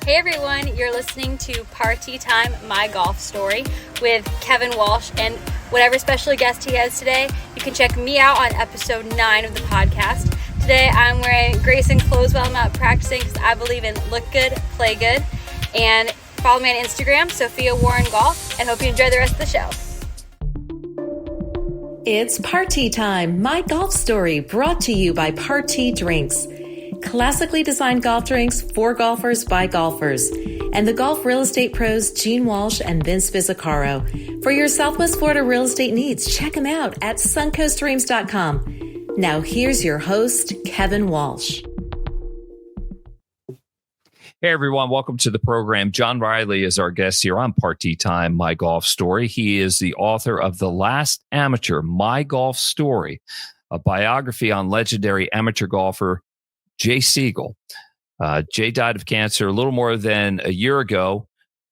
Hey everyone, you're listening to Party Time, My Golf Story with Kevin Walsh, and whatever special guest he has today, you can check me out on episode 9 of the podcast. Today I'm wearing Grayson clothes while I'm out practicing because I believe in look good, play good, and follow me on Instagram, Sophia Warren Golf, and hope you enjoy the rest of the show. It's Party Time, My Golf Story, brought to you by Party Drinks. Classically designed golf drinks for golfers by golfers. And the golf real estate pros Gene Walsh and Vince Visicaro. For your Southwest Florida real estate needs, check them out at suncoastdreams.com. Now here's your host, Kevin Walsh. Hey everyone, welcome to the program. John Riley is our guest here on Party Time, My Golf Story. He is the author of The Last Amateur, My Golf Story, a biography on legendary amateur golfer Jay Sigel. Jay died of cancer a little more than a year ago.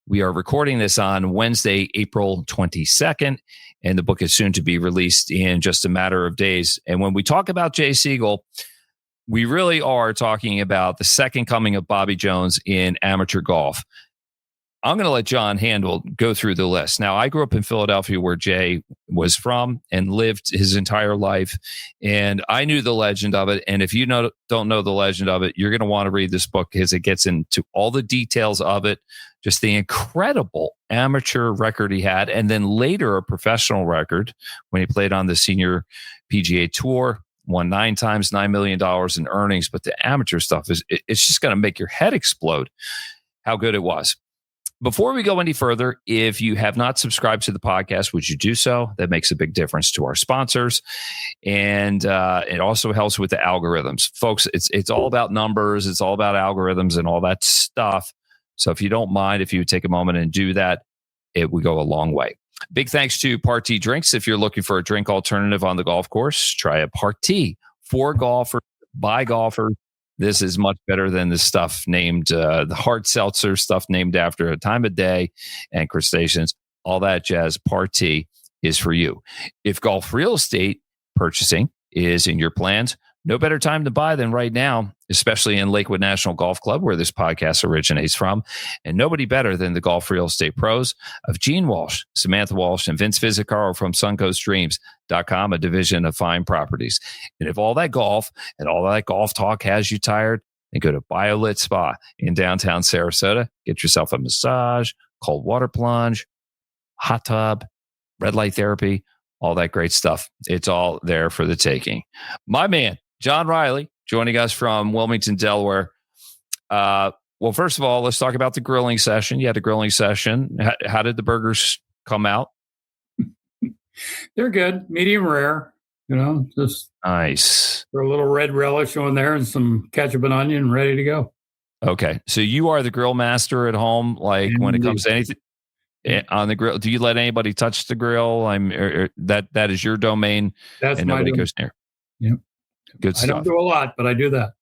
We are recording this on Wednesday, April 22nd, and the book is soon to be released in just a matter of days. And when we talk about Jay Sigel, we really are talking about the second coming of Bobby Jones in amateur golf. I'm going to let John go through the list. Now, I grew up in Philadelphia where Jay was from and lived his entire life, and I knew the legend of it. And if you don't know the legend of it, you're going to want to read this book because it gets into all the details of it, just the incredible amateur record he had, and then later a professional record when he played on the senior PGA Tour. Won 9 times, $9 million in earnings. But the amateur stuff it's just going to make your head explode how good it was. Before we go any further, if you have not subscribed to the podcast, would you do so? That makes a big difference to our sponsors. And it also helps with the algorithms. Folks, it's all about numbers. It's all about algorithms and all that stuff. So if you don't mind, if you would take a moment and do that, it would go a long way. Big thanks to Party Drinks. If you're looking for a drink alternative on the golf course, try a Party for golfers, by golfers. This is much better than the stuff named the hard seltzer stuff named after a time of day and crustaceans. All that jazz. Party is for you. If golf real estate purchasing is in your plans, no better time to buy than right now, especially in Lakewood National Golf Club, where this podcast originates from. And nobody better than the golf real estate pros of Gene Walsh, Samantha Walsh, and Vince Visicaro from suncoastdreams.com, a division of Fine Properties. And if all that golf and all that golf talk has you tired, then go to BioLit Spa in downtown Sarasota. Get yourself a massage, cold water plunge, hot tub, red light therapy, all that great stuff. It's all there for the taking. My man, John Riley, joining us from Wilmington, Delaware. Well, first of all, let's talk about the grilling session. You had a grilling session. How did the burgers come out? They're good, medium rare. Just nice. Throw a little red relish on there and some ketchup and onion, ready to go. Okay, so you are the grill master at home. Like when it comes to anything on the grill, do you let anybody touch the grill? That is your domain. That's and my nobody domain. goes near. Yeah. Good stuff. I don't do a lot, but I do that.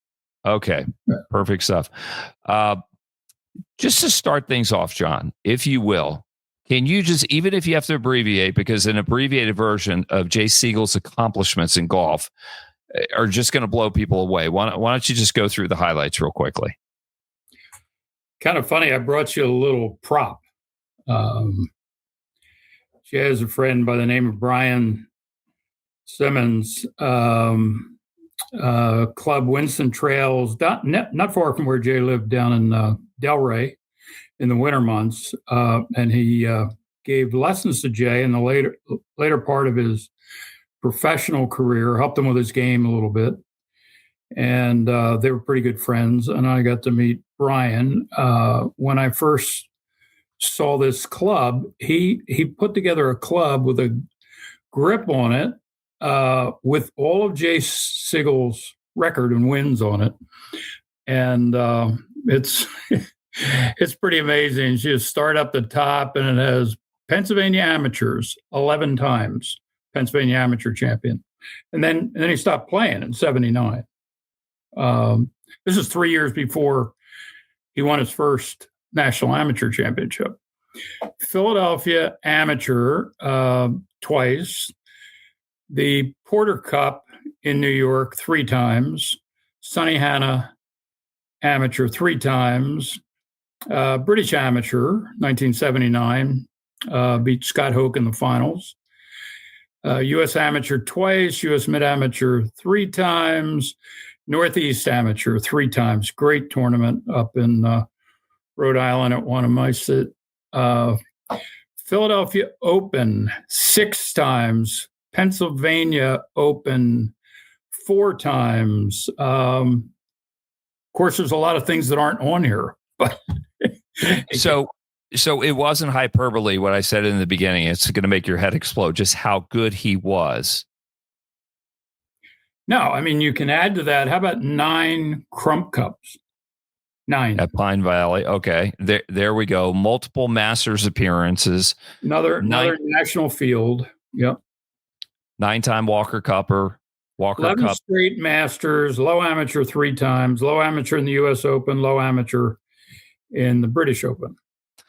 Okay. Perfect stuff. Just to start things off, John, if you will, can you just, even if you have to abbreviate, because an abbreviated version of Jay Sigel's accomplishments in golf are just going to blow people away. Why don't you just go through the highlights real quickly? Kind of funny. I brought you a little prop. Jay has a friend by the name of Brian Simmons, Club Winston Trails, not far from where Jay lived, down in Delray in the winter months. And he gave lessons to Jay in the later part of his professional career, helped him with his game a little bit. And they were pretty good friends. And I got to meet Brian. When I first saw this club, he put together a club with a grip on it, with all of Jay Sigel's record and wins on it. And it's it's pretty amazing. You just start up the top, and it has Pennsylvania Amateurs 11 times, Pennsylvania Amateur Champion. And then he stopped playing in 79. This is 3 years before he won his first National Amateur Championship. Philadelphia Amateur twice. The Porter Cup in New York 3 times. Sunny Hanna Amateur 3 times. British amateur, 1979, beat Scott Hoke in the finals. U.S. amateur twice, U.S. mid-amateur 3 times, Northeast amateur 3 times. Great tournament up in Rhode Island at one of my Philadelphia Open 6 times, Pennsylvania Open 4 times. Of course, there's a lot of things that aren't on here, but so it wasn't hyperbole what I said in the beginning. It's going to make your head explode just how good he was. No, I mean, you can add to that. How about 9 Crump Cups? 9 at Pine Valley. Okay, there we go. Multiple Masters appearances. Another national field. Yep. 9-time Walker Cupper. 11 Cup. Straight Masters. Low amateur 3 times. Low amateur in the U.S. Open. Low amateur in the British Open,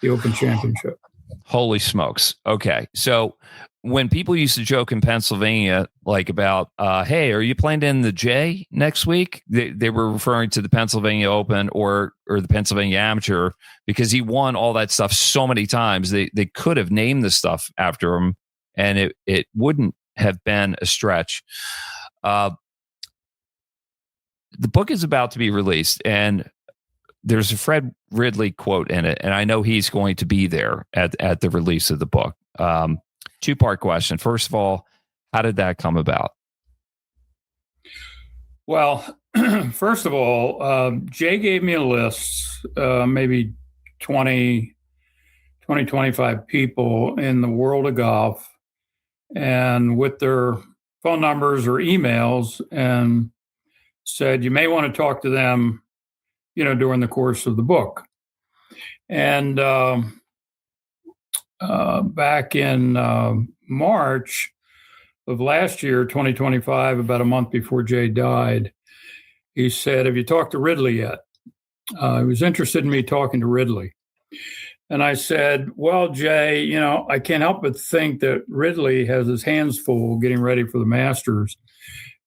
the Open Championship. Holy smokes. Okay. So when people used to joke in Pennsylvania, like about, hey, are you playing in the J next week? They were referring to the Pennsylvania Open or the Pennsylvania Amateur because he won all that stuff so many times. They could have named the stuff after him and it wouldn't have been a stretch. The book is about to be released and there's a Fred Ridley quote in it, and I know he's going to be there at the release of the book. 2-part question. First of all, how did that come about? Well, first of all, Jay gave me a list, maybe 20, 25 people in the world of golf, and with their phone numbers or emails, and said, you may want to talk to them during the course of the book. And back in March of last year, 2025, about a month before Jay died, he said, have you talked to Ridley yet? He was interested in me talking to Ridley. And I said, well, Jay, I can't help but think that Ridley has his hands full getting ready for the Masters.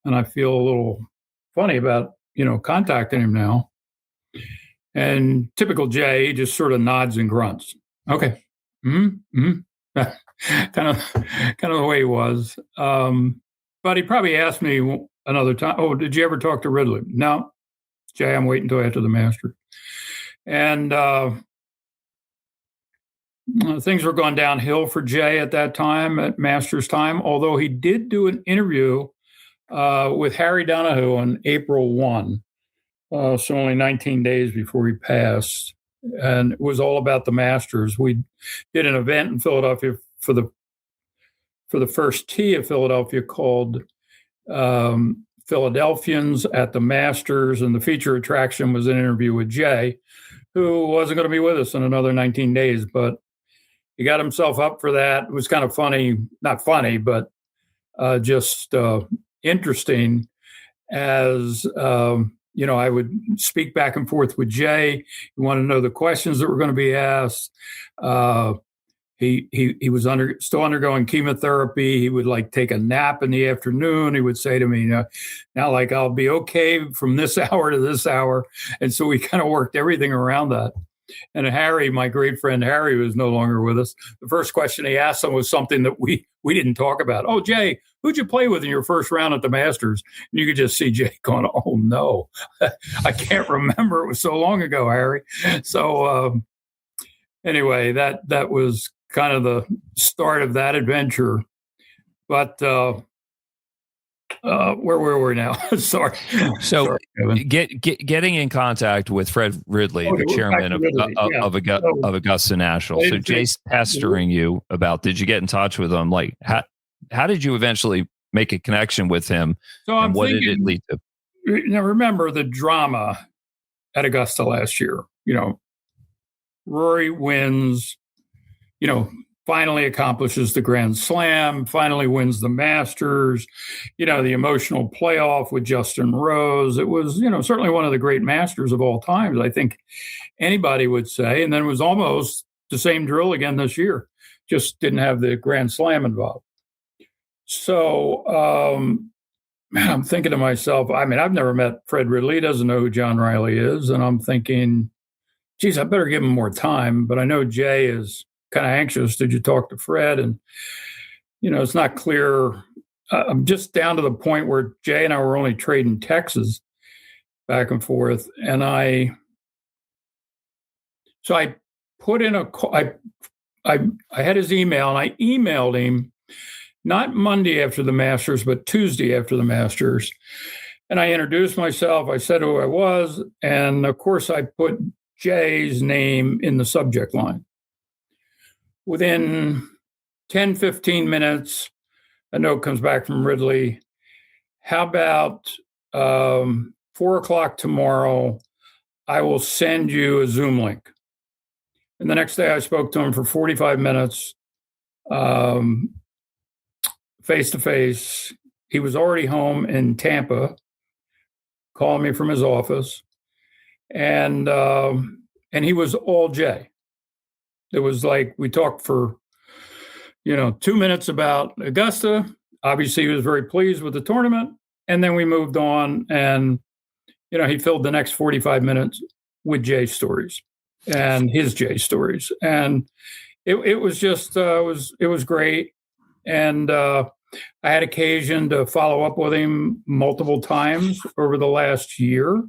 And I feel a little funny about, contacting him now. And typical Jay, he just sort of nods and grunts. Okay. Mm-hmm. kind of the way he was. But he probably asked me another time, oh, did you ever talk to Ridley? No. Jay, I'm waiting until after the Masters. And things were going downhill for Jay at that time, at Masters time, although he did do an interview with Harry Donahue on April 1. So only 19 days before he passed. And it was all about the Masters. We did an event in Philadelphia for the first tee of Philadelphia called Philadelphians at the Masters. And the feature attraction was an interview with Jay, who wasn't going to be with us in another 19 days. But he got himself up for that. It was kind of funny, not funny, but just interesting as I would speak back and forth with Jay. He wanted to know the questions that were going to be asked. He was still undergoing chemotherapy. He would take a nap in the afternoon. He would say to me, now I'll be okay from this hour to this hour. And so we kind of worked everything around that. And Harry, my great friend Harry, was no longer with us. The first question he asked him was something that we didn't talk about. Oh, Jay, who'd you play with in your first round at the Masters? And you could just see Jay going, oh, no, I can't remember. It was so long ago, Harry. So anyway, that was kind of the start of that adventure. But where were we now? Sorry. So getting in contact with Fred Ridley, the chairman of Augusta National. So Jay's pestering you about, did you get in touch with him? How did you eventually make a connection with him? So and what did it lead to? Now, remember the drama at Augusta last year. Rory wins, finally accomplishes the Grand Slam, finally wins the Masters, the emotional playoff with Justin Rose. It was, certainly one of the great Masters of all times, I think anybody would say. And then it was almost the same drill again this year, just didn't have the Grand Slam involved. So, I'm thinking to myself, I've never met Fred Ridley, doesn't know who John Riley is. And I'm thinking geez, I better give him more time. But I know Jay is kind of anxious. Did you talk to Fred? And, it's not clear. I'm just down to the point where Jay and I were only trading texts back and forth. And I put in I had his email, and I emailed him not Monday after the Masters, but Tuesday after the Masters. And I introduced myself. I said who I was. And of course, I put Jay's name in the subject line. Within 10, 15 minutes, a note comes back from Ridley. How about 4:00 tomorrow? I will send you a Zoom link. And the next day I spoke to him for 45 minutes, face to face. He was already home in Tampa, calling me from his office. And he was all Jay. It was like we talked for, 2 minutes about Augusta. Obviously, he was very pleased with the tournament. And then we moved on, and, he filled the next 45 minutes with Jay stories and his Jay stories. And it was just, it was great. And I had occasion to follow up with him multiple times over the last year.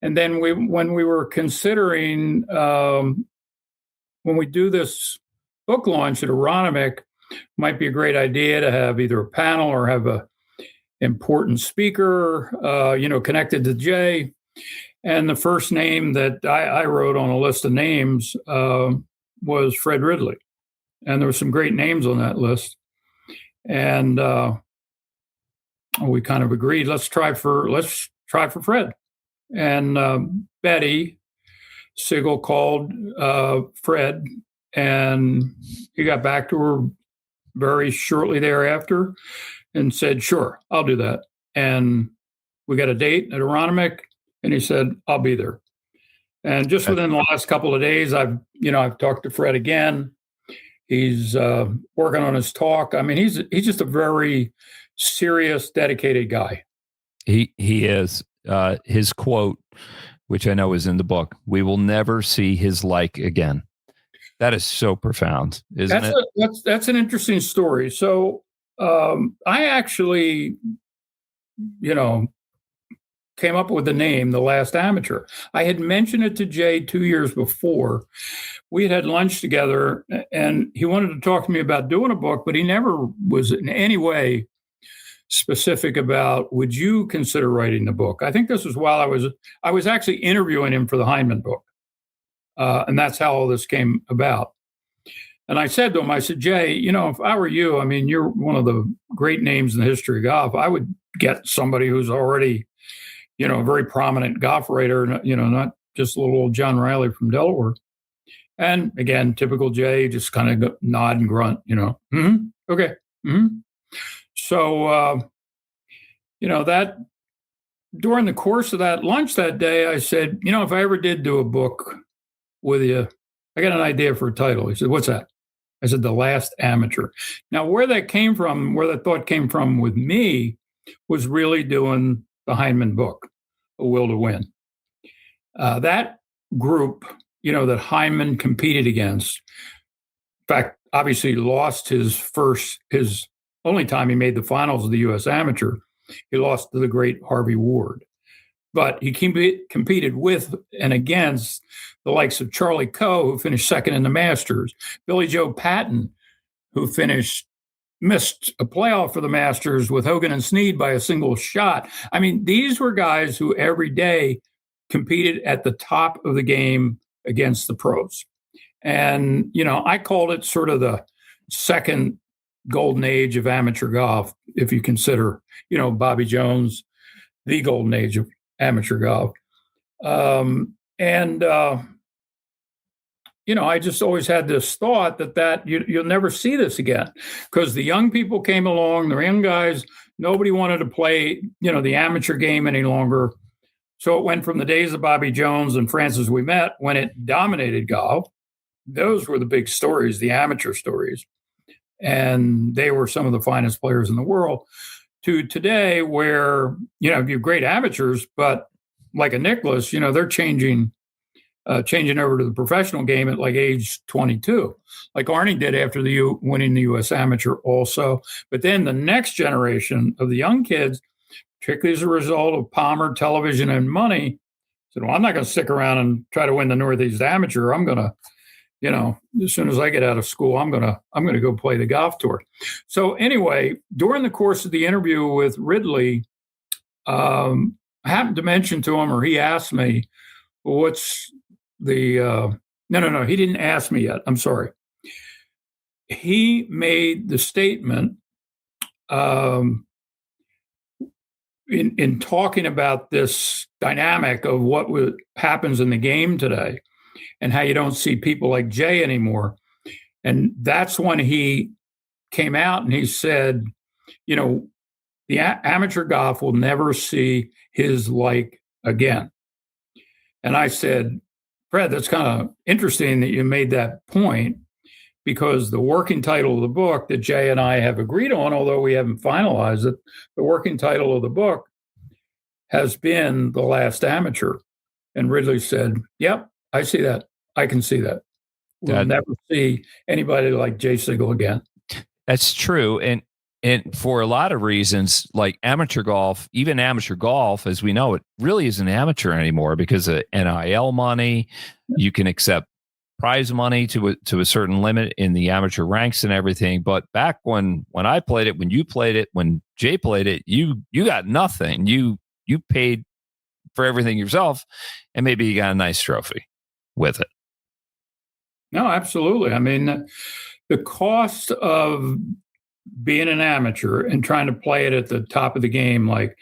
And then when we were considering, when we do this book launch at Aronimink, might be a great idea to have either a panel or have a important speaker, connected to Jay. And the first name that I wrote on a list of names was Fred Ridley. And there were some great names on that list. And we kind of agreed, let's try for Fred. And Betty Sigel called Fred, and he got back to her very shortly thereafter and said, sure, I'll do that. And we got a date at Aronimink, and he said, I'll be there. And just within the last couple of days, I've talked to Fred again. He's working on his talk. I mean, he's just a very serious, dedicated guy. He is. His quote, which I know is in the book, "We will never see his like again." That is so profound, isn't it? That's an interesting story. So I actually, came up with the name The Last Amateur. I had mentioned it to Jay 2 years before. We had lunch together, and he wanted to talk to me about doing a book, but he never was in any way specific about, would you consider writing the book? I think this was while I was actually interviewing him for the Heinemann book. And that's how all this came about. And I said to him, I said, Jay, if I were you, I mean, you're one of the great names in the history of golf. I would get somebody who's already, a very prominent golf writer, not just a little old John Riley from Delaware. And again, typical Jay, just kind of nod and grunt, okay. Mm-hmm. So, that during the course of that lunch that day, I said, if I ever did do a book with you, I got an idea for a title. He said, what's that? I said, The Last Amateur. Now, where that thought came from with me was really doing the Heinemann book, A Will to Win. That group, that Heinemann competed against, in fact, obviously lost his only time he made the finals of the U.S. Amateur. He lost to the great Harvey Ward. But he competed with and against the likes of Charlie Coe, who finished second in the Masters, Billy Joe Patton, who missed a playoff for the Masters with Hogan and Snead by a single shot. I mean, these were guys who every day competed at the top of the game against the pros. And, I called it sort of the second golden age of amateur golf, if you consider, Bobby Jones, the golden age of amateur golf. I just always had this thought that you'll never see this again, because the young people came along, the young guys, nobody wanted to play, the amateur game any longer. So it went from the days of Bobby Jones and Francis Ouimet, when it dominated golf. Those were the big stories, the amateur stories. And they were some of the finest players in the world, to today where, you have great amateurs, but like a Nicklaus, they're changing changing over to the professional game at like age 22, like Arnie did after winning the U.S. Amateur also. But then the next generation of the young kids, particularly as a result of Palmer, television, and money, said, well, I'm not going to stick around and try to win the Northeast Amateur. I'm going to, as soon as I get out of school, I'm going to go play the golf tour. So anyway, during the course of the interview with Ridley, I happened to mention to him, or he asked me, well, what's the, no, he didn't ask me yet. I'm sorry. He made the statement in talking about this dynamic of what happens in the game today and how you don't see people like Jay anymore. And that's when he came out and he said, the amateur golf will never see his like again. And I said, Fred, that's kind of interesting that you made that point, because the working title of the book that Jay and I have agreed on, although we haven't finalized it, the working title of the book has been The Last Amateur. And Ridley said, yep, I see that. I can see that. We'll never see anybody like Jay Sigel again. That's true. And for a lot of reasons, like amateur golf, even amateur golf, as we know, it really isn't amateur anymore because of NIL money. You can accept prize money to a certain limit in the amateur ranks and everything. But back when I played it, when you played it, when Jay played it, you got nothing. You paid for everything yourself, and maybe you got a nice trophy with it. No, absolutely. I mean, the cost of being an amateur and trying to play it at the top of the game, like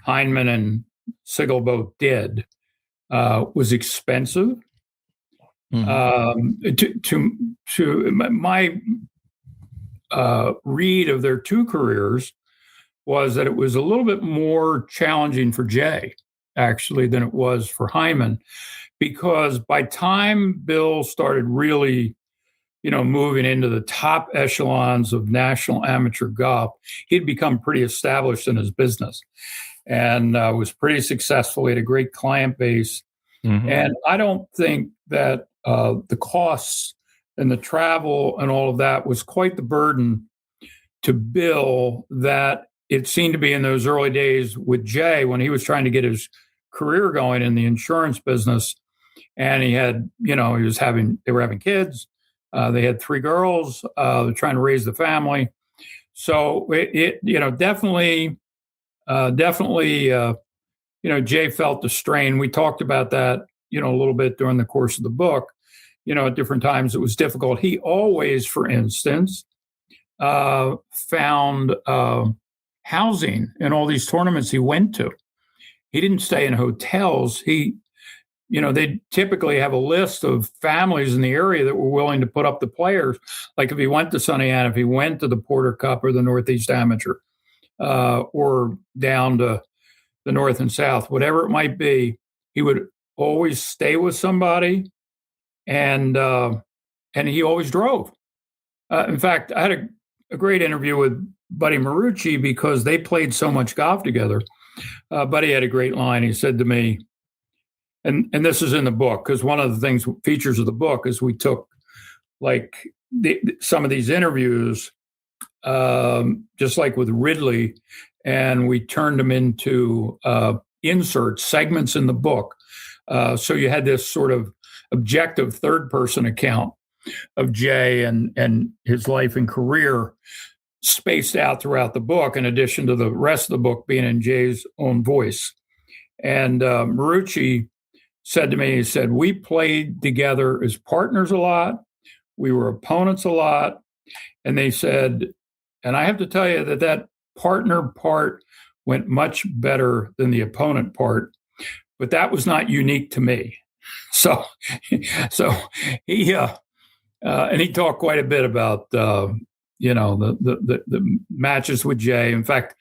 Heinemann and Sigel both did, was expensive. Mm-hmm. To my read of their two careers was that it was a little bit more challenging for Jay, actually, than it was for Hyman, because by time Bill started really, moving into the top echelons of national amateur golf, he'd become pretty established in his business and was pretty successful. He had a great client base. Mm-hmm. And I don't think that the costs and the travel and all of that was quite the burden to Bill that it seemed to be in those early days with Jay when he was trying to get his career going in the insurance business. And he had, they were having kids. They had 3 girls. They're trying to raise the family. So it definitely, Jay felt the strain. We talked about that, a little bit during the course of the book. At different times it was difficult. He always, for instance, found housing in all these tournaments he went to. He didn't stay in hotels. They typically have a list of families in the area that were willing to put up the players. Like if he went to Sunny Ann, if he went to the Porter Cup or the Northeast Amateur, or down to the North and South, whatever it might be, he would always stay with somebody, and he always drove. In fact, I had a great interview with Buddy Marucci because they played so much golf together. Buddy had a great line. He said to me, and this is in the book, because one of the features of the book is we took like some of these interviews, just like with Ridley, and we turned them into inserts, segments in the book. So you had this sort of objective third-person account of Jay and his life and career spaced out throughout the book, in addition to the rest of the book being in Jay's own voice. And Marucci said to me, he said, we played together as partners a lot. We were opponents a lot. And they said, and I have to tell you that partner part went much better than the opponent part, but that was not unique to me. So he, and he talked quite a bit about, the matches with Jay. In fact,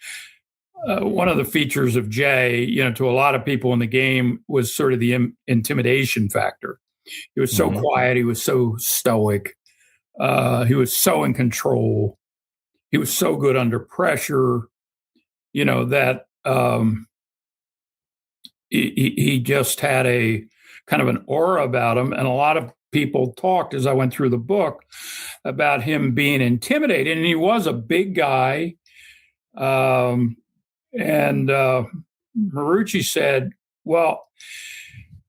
one of the features of Jay, to a lot of people in the game, was sort of the intimidation factor. He was so quiet. He was so stoic. He was so in control. He was so good under pressure, that he just had a kind of an aura about him. And a lot of people talked as I went through the book about him being intimidated. And he was a big guy. Marucci said, well,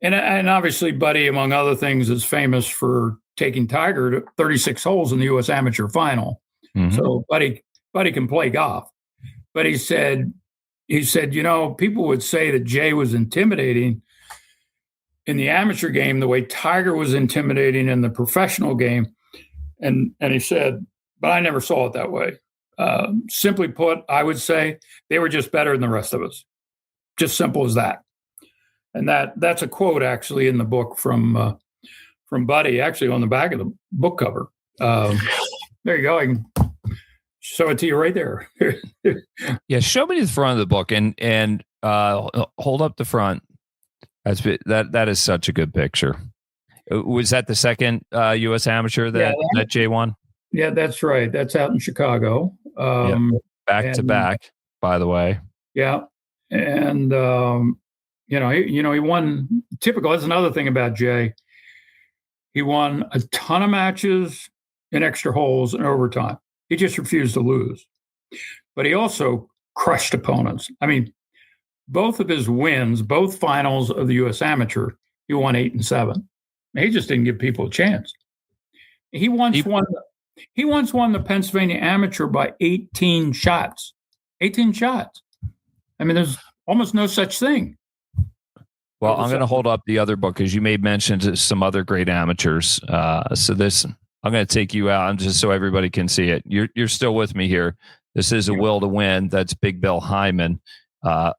and obviously Buddy, among other things, is famous for taking Tiger to 36 holes in the U.S. Amateur Final. Mm-hmm. So Buddy can play golf. But he said, people would say that Jay was intimidating in the amateur game the way Tiger was intimidating in the professional game. And he said, but I never saw it that way. Simply put, I would say they were just better than the rest of us. Just simple as that. And that's a quote actually in the book from Buddy, actually on the back of the book cover. There you go. I can show it to you right there. Yeah, show me the front of the book and hold up the front. That is such a good picture. Was that the second U.S. Amateur that Jay won? Yeah, that's right. That's out in Chicago. Back to back, by the way. Yeah, and he won. Typical. That's another thing about Jay. He won a ton of matches in extra holes and overtime. He just refused to lose. But he also crushed opponents. I mean, both of his wins, both finals of the U.S. Amateur, he won 8 and 7. He just didn't give people a chance. He once won the Pennsylvania Amateur by 18 shots. 18 shots. I mean, there's almost no such thing. Well, I'm going to hold up the other book because you made mention to some other great amateurs. So this, I'm going to take you out just so everybody can see it. You're still with me here. This is A Will to Win. That's Big Bill Hyman,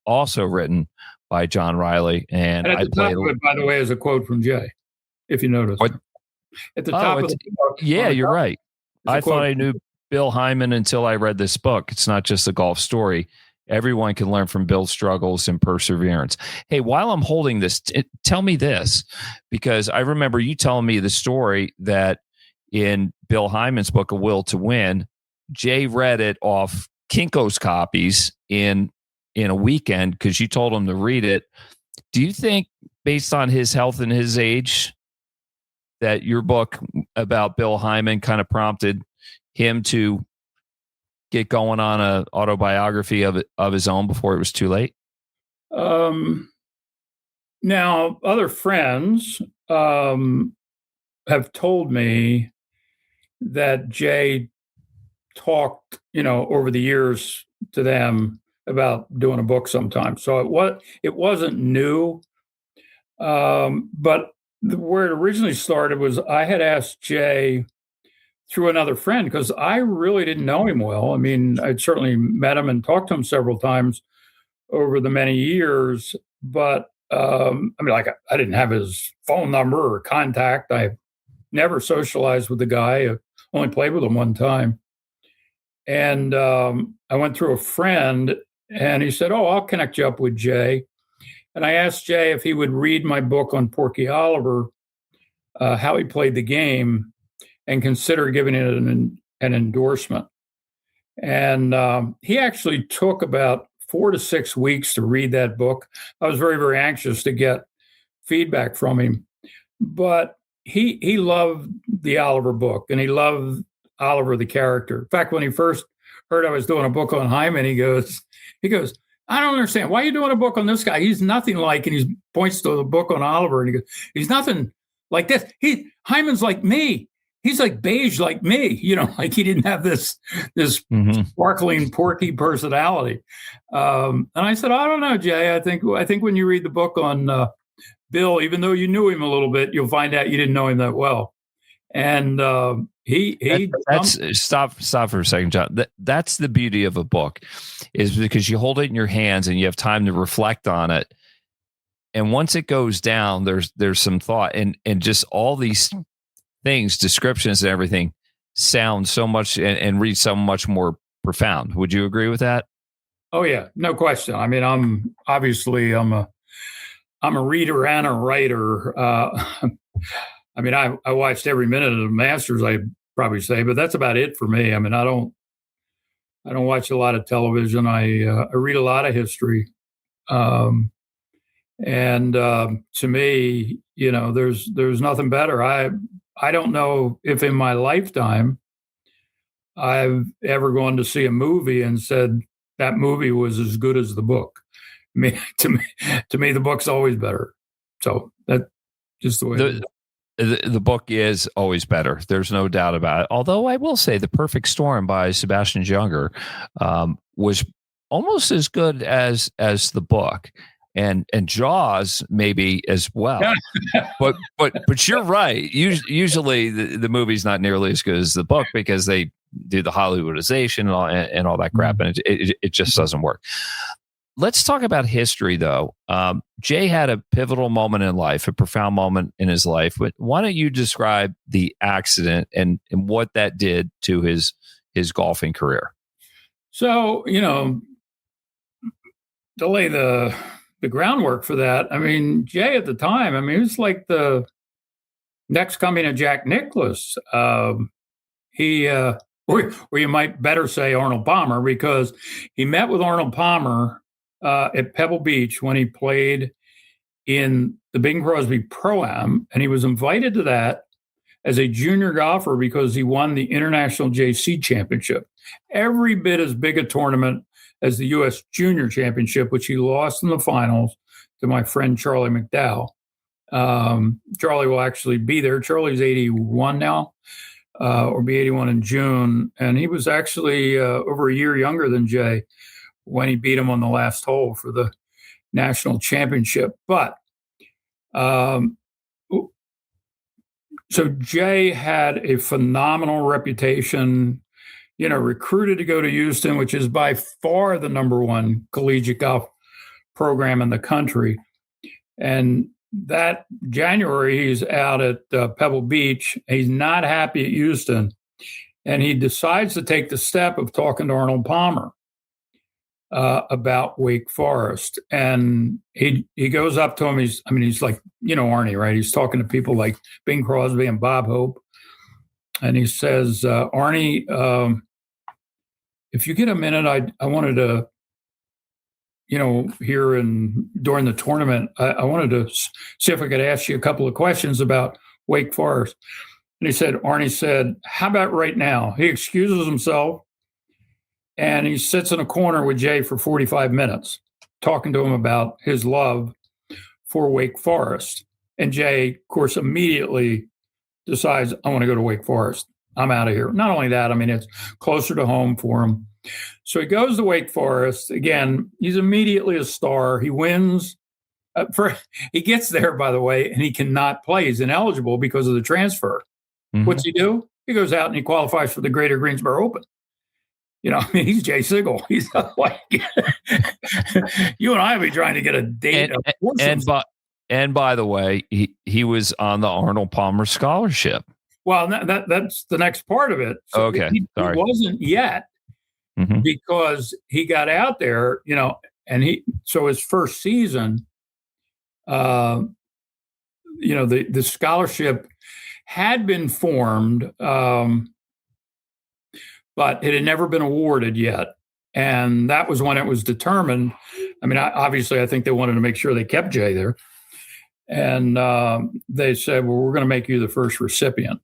also written by John Riley. And at the top of it, by the way, is a quote from Jay, if you notice. At the top of the book. Yeah, you're right. I thought I knew Bill Hyman until I read this book. It's not just a golf story. Everyone can learn from Bill's struggles and perseverance. Hey, while I'm holding this, tell me this, because I remember you telling me the story that in Bill Hyman's book, A Will to Win, Jay read it off Kinko's copies in a weekend because you told him to read it. Do you think, based on his health and his age, that your book about Bill Hyman kind of prompted him to get going on an autobiography of his own before it was too late? Now, other friends have told me that Jay talked, over the years to them about doing a book sometime. So it wasn't new. But where it originally started was I had asked Jay through another friend, because I really didn't know him well. I mean, I'd certainly met him and talked to him several times over the many years, but I didn't have his phone number or contact. I never socialized with the guy. I only played with him one time. And I went through a friend, and he said, "Oh, I'll connect you up with Jay." And I asked Jay if he would read my book on Porky Oliver, how he played the game, and consider giving it an endorsement. And he actually took about 4 to 6 weeks to read that book. I was very, very anxious to get feedback from him. But he loved the Oliver book, and he loved Oliver the character. In fact, when he first heard I was doing a book on Hyman, he goes, "I don't understand. Why are you doing a book on this guy? He's nothing like," and he points to the book on Oliver, and he goes, "He's nothing like this. Hyman's like me. He's like beige like me," like he didn't have this sparkling Porky personality. And I said, "I don't know, Jay. I think when you read the book on Bill, even though you knew him a little bit, you'll find out you didn't know him that well." And stop for a second, John. That's the beauty of a book, is because you hold it in your hands and you have time to reflect on it. And once it goes down, there's some thought and just all these things, descriptions and everything sound so much and read so much more profound. Would you agree with that? Oh yeah, no question. I mean, I'm a reader and a writer. I mean, I watched every minute of the Masters, I'd probably say, but that's about it for me. I mean, I don't watch a lot of television. I read a lot of history. And to me, there's nothing better. I don't know if in my lifetime I've ever gone to see a movie and said that movie was as good as the book. I mean, to me, the book's always better. So that's just the way it is. The book is always better. There's no doubt about it. Although I will say The Perfect Storm by Sebastian Junger was almost as good as the book. And Jaws maybe as well, but you're right. Usually the movie's not nearly as good as the book because they do the Hollywoodization and all that crap, and it just doesn't work. Let's talk about history, though. Jay had a pivotal moment in life, a profound moment in his life. But why don't you describe the accident and what that did to his golfing career? So to lay the groundwork for that. I mean, Jay at the time, he was like the next coming of Jack Nicklaus. Or you might better say Arnold Palmer, because he met with Arnold Palmer at Pebble Beach when he played in the Bing Crosby Pro-Am, and he was invited to that as a junior golfer because he won the International JC Championship. Every bit as big a tournament as the U.S. Junior Championship, which he lost in the finals to my friend Charlie McDowell. Charlie will actually be there. Charlie's 81 now, or be 81 in June. And he was actually over a year younger than Jay when he beat him on the last hole for the national championship. But so Jay had a phenomenal reputation, recruited to go to Houston, which is by far the number one collegiate golf program in the country. And that January, he's out at Pebble Beach. He's not happy at Houston. And he decides to take the step of talking to Arnold Palmer about Wake Forest. And he goes up to him. He's like, Arnie, right? He's talking to people like Bing Crosby and Bob Hope. And he says, Arnie, if you get a minute, I wanted to, here during the tournament, I wanted to see if I could ask you a couple of questions about Wake Forest. And Arnie said, how about right now? He excuses himself and he sits in a corner with Jay for 45 minutes, talking to him about his love for Wake Forest. And Jay, of course, immediately decides, I want to go to Wake Forest. I'm out of here. Not only that, it's closer to home for him. So he goes to Wake Forest. Again, he's immediately a star. He wins. He gets there, by the way, and he cannot play. He's ineligible because of the transfer. Mm-hmm. What's he do? He goes out and he qualifies for the Greater Greensboro Open. He's Jay Sigel. He's not like you and I will be trying to get a date. And by the way, he was on the Arnold Palmer scholarship. Well, that's the next part of it. So okay, he wasn't yet, mm-hmm. because he got out there, and so his first season, the scholarship had been formed, but it had never been awarded yet. And that was when it was determined. Obviously, I think they wanted to make sure they kept Jay there. And they said, well, we're going to make you the first recipient.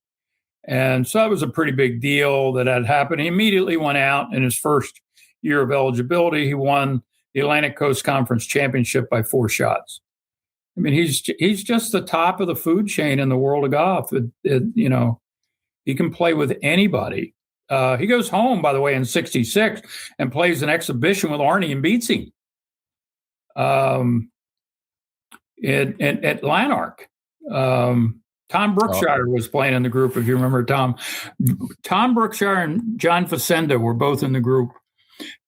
And so that was a pretty big deal that had happened. He immediately went out in his first year of eligibility. He won the Atlantic Coast Conference Championship by 4 shots. He's just the top of the food chain in the world of golf. He can play with anybody. He goes home, by the way, in 66 and plays an exhibition with Arnie and beats him at Lanark. Tom Brookshire was playing in the group, if you remember Tom. Tom Brookshire and John Facenda were both in the group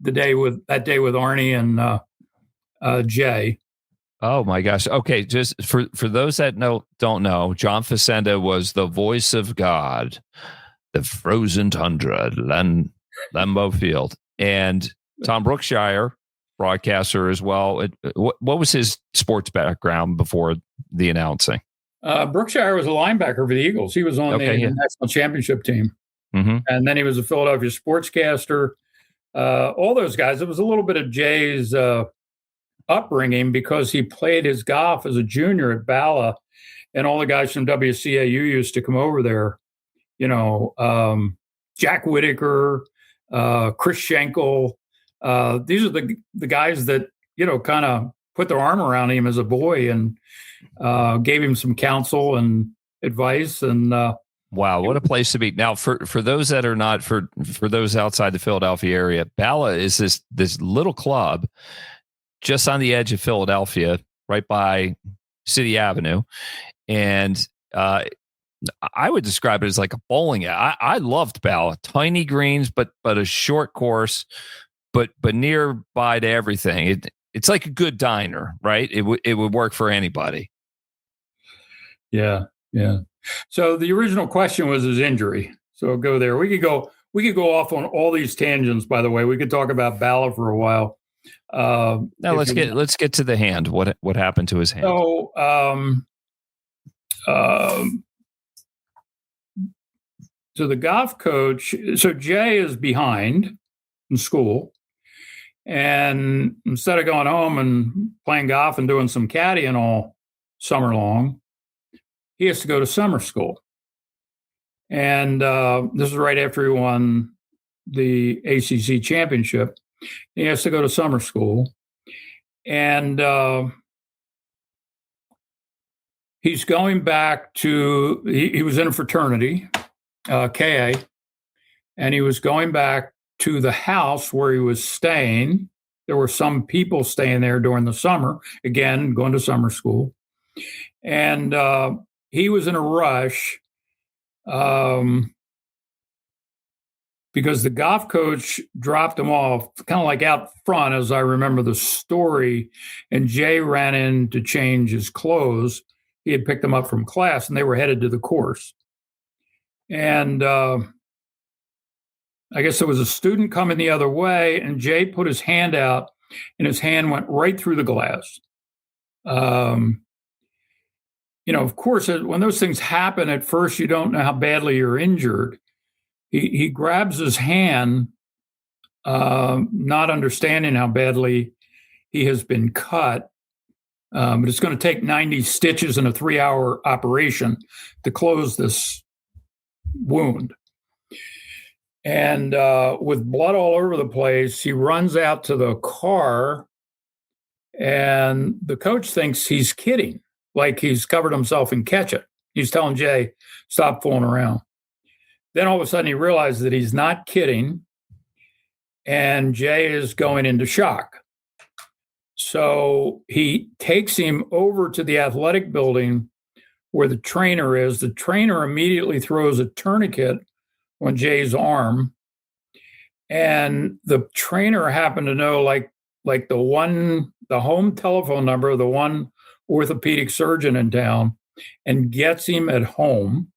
that day with Arnie and Jay. Oh my gosh! Okay, just for those that don't know, John Facenda was the voice of God, the frozen tundra, Lambeau Field, and Tom Brookshire, broadcaster as well. What was his sports background before the announcing? Brookshire was a linebacker for the Eagles. He was on the national championship team. Mm-hmm. And then he was a Philadelphia sportscaster. All those guys. It was a little bit of Jay's upbringing because he played his golf as a junior at Bala and all the guys from WCAU used to come over there. Jack Whitaker, Chris Schenkel. These are the guys that, kind of put their arm around him as a boy and gave him some counsel and advice. And wow, what a place to be. Now, for those that are not, for those outside the Philadelphia area, Bala is this little club just on the edge of Philadelphia, right by City Avenue. And I would describe it as like a bowling alley. I loved Bala. Tiny greens, but a short course, but nearby to everything. It's like a good diner, right? It would work for anybody. Yeah. So the original question was his injury. So I'll go there. We could go off on all these tangents. By the way, we could talk about Bala for a while. Now let's get to the hand. What happened to his hand? So the golf coach. So Jay is behind in school, and instead of going home and playing golf and doing some caddying all summer long, he has to go to summer school. And this is right after he won the ACC championship. He has to go to summer school. And he's going back to, he was in a fraternity, KA, and he was going back to the house where he was staying. There were some people staying there during the summer, again, going to summer school. And he was in a rush because the golf coach dropped him off kind of like out front, as I remember the story, and Jay ran in to change his clothes. He had picked them up from class, and they were headed to the course. And I guess there was a student coming the other way, and Jay put his hand out, and his hand went right through the glass. Of course, when those things happen, at first you don't know how badly you're injured. He grabs his hand, not understanding how badly he has been cut. But it's going to take 90 stitches in a 3-hour operation to close this wound. And with blood all over the place, he runs out to the car, and the coach thinks he's kidding, like he's covered himself in ketchup. He's telling Jay, stop fooling around. Then all of a sudden he realizes that he's not kidding, and Jay is going into shock. So he takes him over to the athletic building where the trainer is. The trainer immediately throws a tourniquet on Jay's arm. And the trainer happened to know like the home telephone number of the one orthopedic surgeon in town, and gets him at home.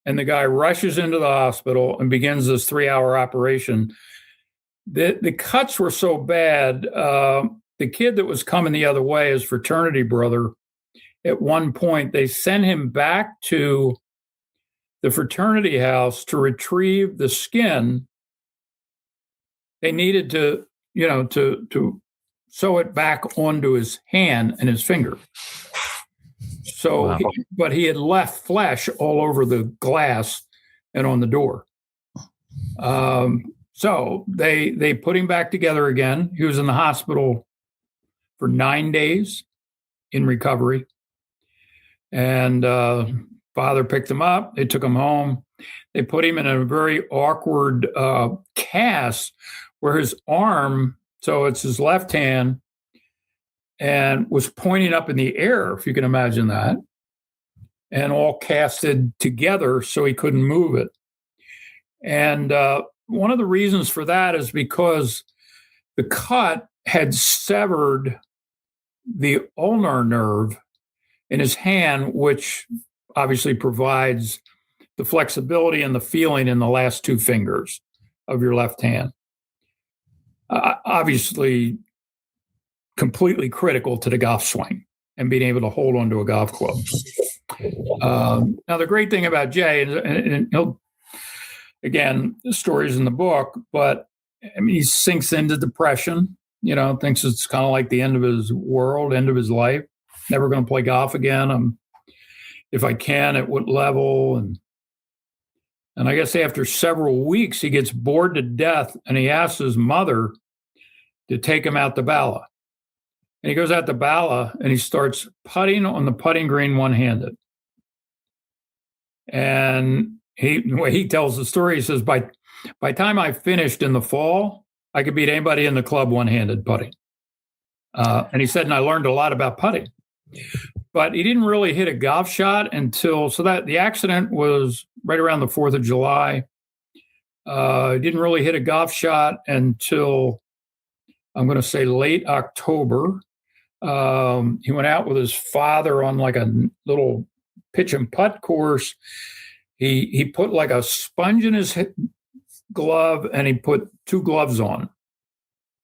And the guy rushes into the hospital and begins this 3-hour operation. The cuts were so bad. The kid that was coming the other way, his fraternity brother, at one point, they sent him back to the fraternity house to retrieve the skin. They needed to sew it back onto his hand and his finger. So, wow. But he had left flesh all over the glass and on the door. So they put him back together again. He was in the hospital for 9 days in recovery. And father picked him up. They took him home. They put him in a very awkward cast where his arm, so it's his left hand, and was pointing up in the air, if you can imagine that, and all casted together so he couldn't move it. And one of the reasons for that is because the cut had severed the ulnar nerve in his hand, which obviously provides the flexibility and the feeling in the last two fingers of your left hand. Obviously, completely critical to the golf swing and being able to hold onto a golf club. Now, the great thing about Jay, and he'll, again, the story's in the book, but I mean, he sinks into depression, thinks it's kind of like the end of his world, end of his life. never going to play golf again. If I can, at what level? And I guess after several weeks, he gets bored to death, and he asks his mother to take him out to Bala. And he goes out to Bala, and he starts putting on the putting green one-handed. And the way he tells the story, he says, by the time I finished in the fall, I could beat anybody in the club one-handed putting. And he said, and I learned a lot about putting. But he didn't really hit a golf shot that the accident was right around the 4th of July. He didn't really hit a golf shot until, I'm going to say, late October. He went out with his father on like a little pitch and putt course. He put like a sponge in his glove, and he put 2 gloves on.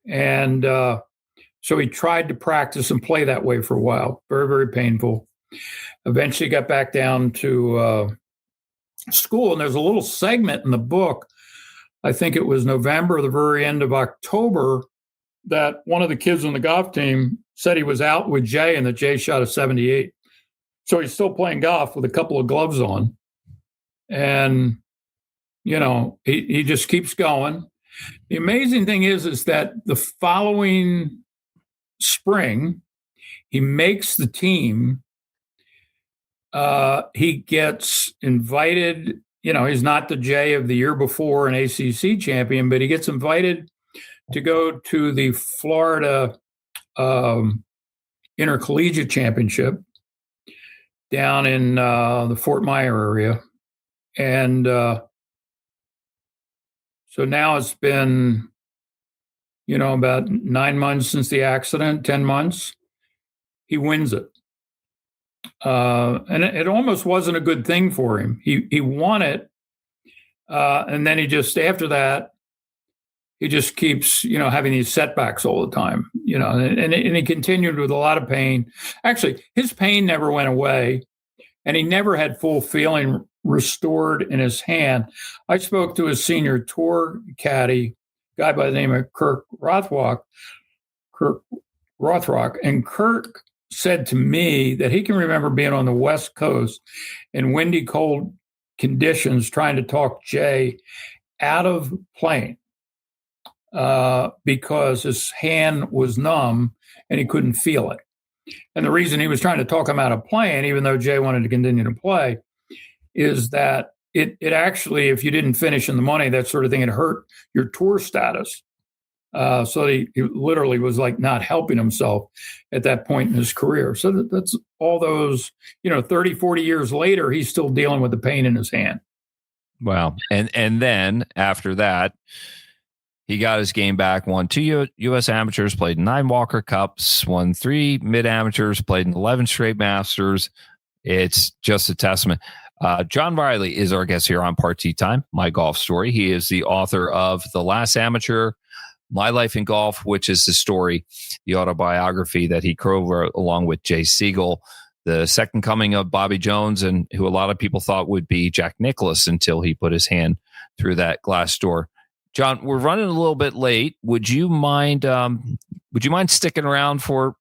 And so he tried to practice and play that way for a while. Very, very painful. Eventually got back down to school. And there's a little segment in the book, I think it was November, the very end of October, that one of the kids on the golf team said he was out with Jay and that Jay shot a 78. So he's still playing golf with a couple of gloves on. And, he just keeps going. The amazing thing is that the following spring, he makes the team. He gets invited. He's not the Jay of the year before, an ACC champion, but he gets invited to go to the Florida Intercollegiate Championship down in the Fort Myer area. And so now it's been, about 9 months since the accident, 10 months. He wins it. And it almost wasn't a good thing for him. He won it. And then after that, he just keeps, having these setbacks all the time, and he continued with a lot of pain. Actually, his pain never went away, and he never had full feeling restored in his hand. I spoke to his senior tour caddy, guy by the name of Kirk Rothrock, and Kirk said to me that he can remember being on the West Coast in windy, cold conditions trying to talk Jay out of playing because his hand was numb and he couldn't feel it. And the reason he was trying to talk him out of playing, even though Jay wanted to continue to play, is that it actually, if you didn't finish in the money, that sort of thing, it hurt your tour status. So he literally was like not helping himself at that point in his career. So that's all those, 30, 40 years later, he's still dealing with the pain in his hand. Wow. And then after that, he got his game back, won 2 U.S. amateurs, played 9 Walker Cups, won 3 mid-amateurs, played in 11 straight Masters. It's just a testament. John Riley is our guest here on Part T Time, My Golf Story. He is the author of The Last Amateur, My Life in Golf, which is the story, the autobiography that he co-wrote along with Jay Sigel, the second coming of Bobby Jones, and who a lot of people thought would be Jack Nicklaus until he put his hand through that glass door. John, we're running a little bit late. Would you mind sticking around for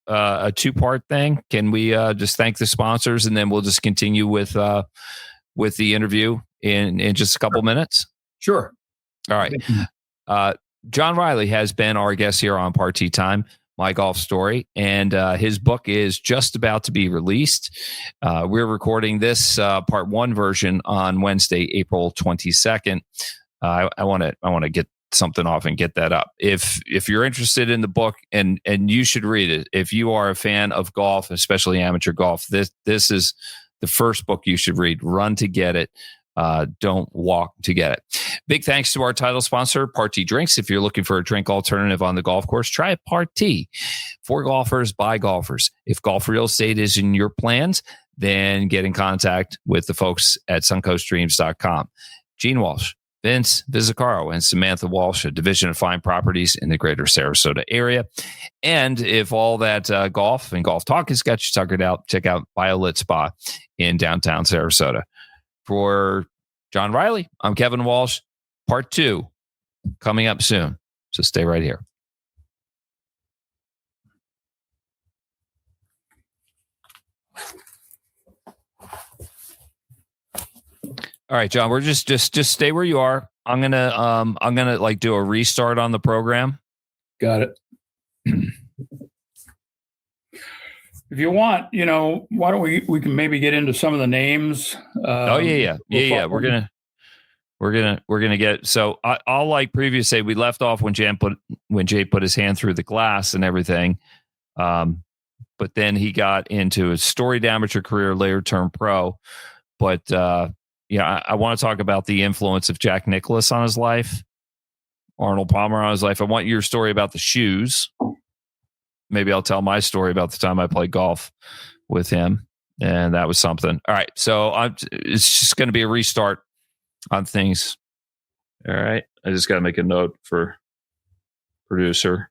a 2-part thing? Can we just thank the sponsors and then we'll just continue with the interview in just a couple minutes? Sure. All right. John Riley has been our guest here on Part T Time, My Golf Story, and his book is just about to be released. We're recording this part 1 version on Wednesday, April 22nd. I want to get something off and get that up. If you're interested in the book, and you should read it. If you are a fan of golf, especially amateur golf, this is the first book you should read. Run to get it. Don't walk to get it. Big thanks to our title sponsor, Part T Drinks. If you're looking for a drink alternative on the golf course, try Part T. For golfers, by golfers. If golf real estate is in your plans, then get in contact with the folks at suncoastdreams.com. Gene Walsh, Vince Vizzacaro, and Samantha Walsh, a division of Fine Properties in the greater Sarasota area. And if all that golf and golf talk has got you tuckered out, check out Violet Spa in downtown Sarasota. For John Riley, I'm Kevin Walsh. Part 2 coming up soon. So stay right here. All right, John, we're just stay where you are. I'm gonna like do a restart on the program. Got it. If you want, why don't we can maybe get into some of the names? Yeah. We're gonna get. So I'll like previously say we left off when Jay put his hand through the glass and everything. But then he got into a storied amateur career, later turned pro. But I want to talk about the influence of Jack Nicklaus on his life, Arnold Palmer on his life. I want your story about the shoes. Maybe I'll tell my story about the time I played golf with him, and that was something. All right, so it's just going to be a restart on things. All right, I just got to make a note for producer.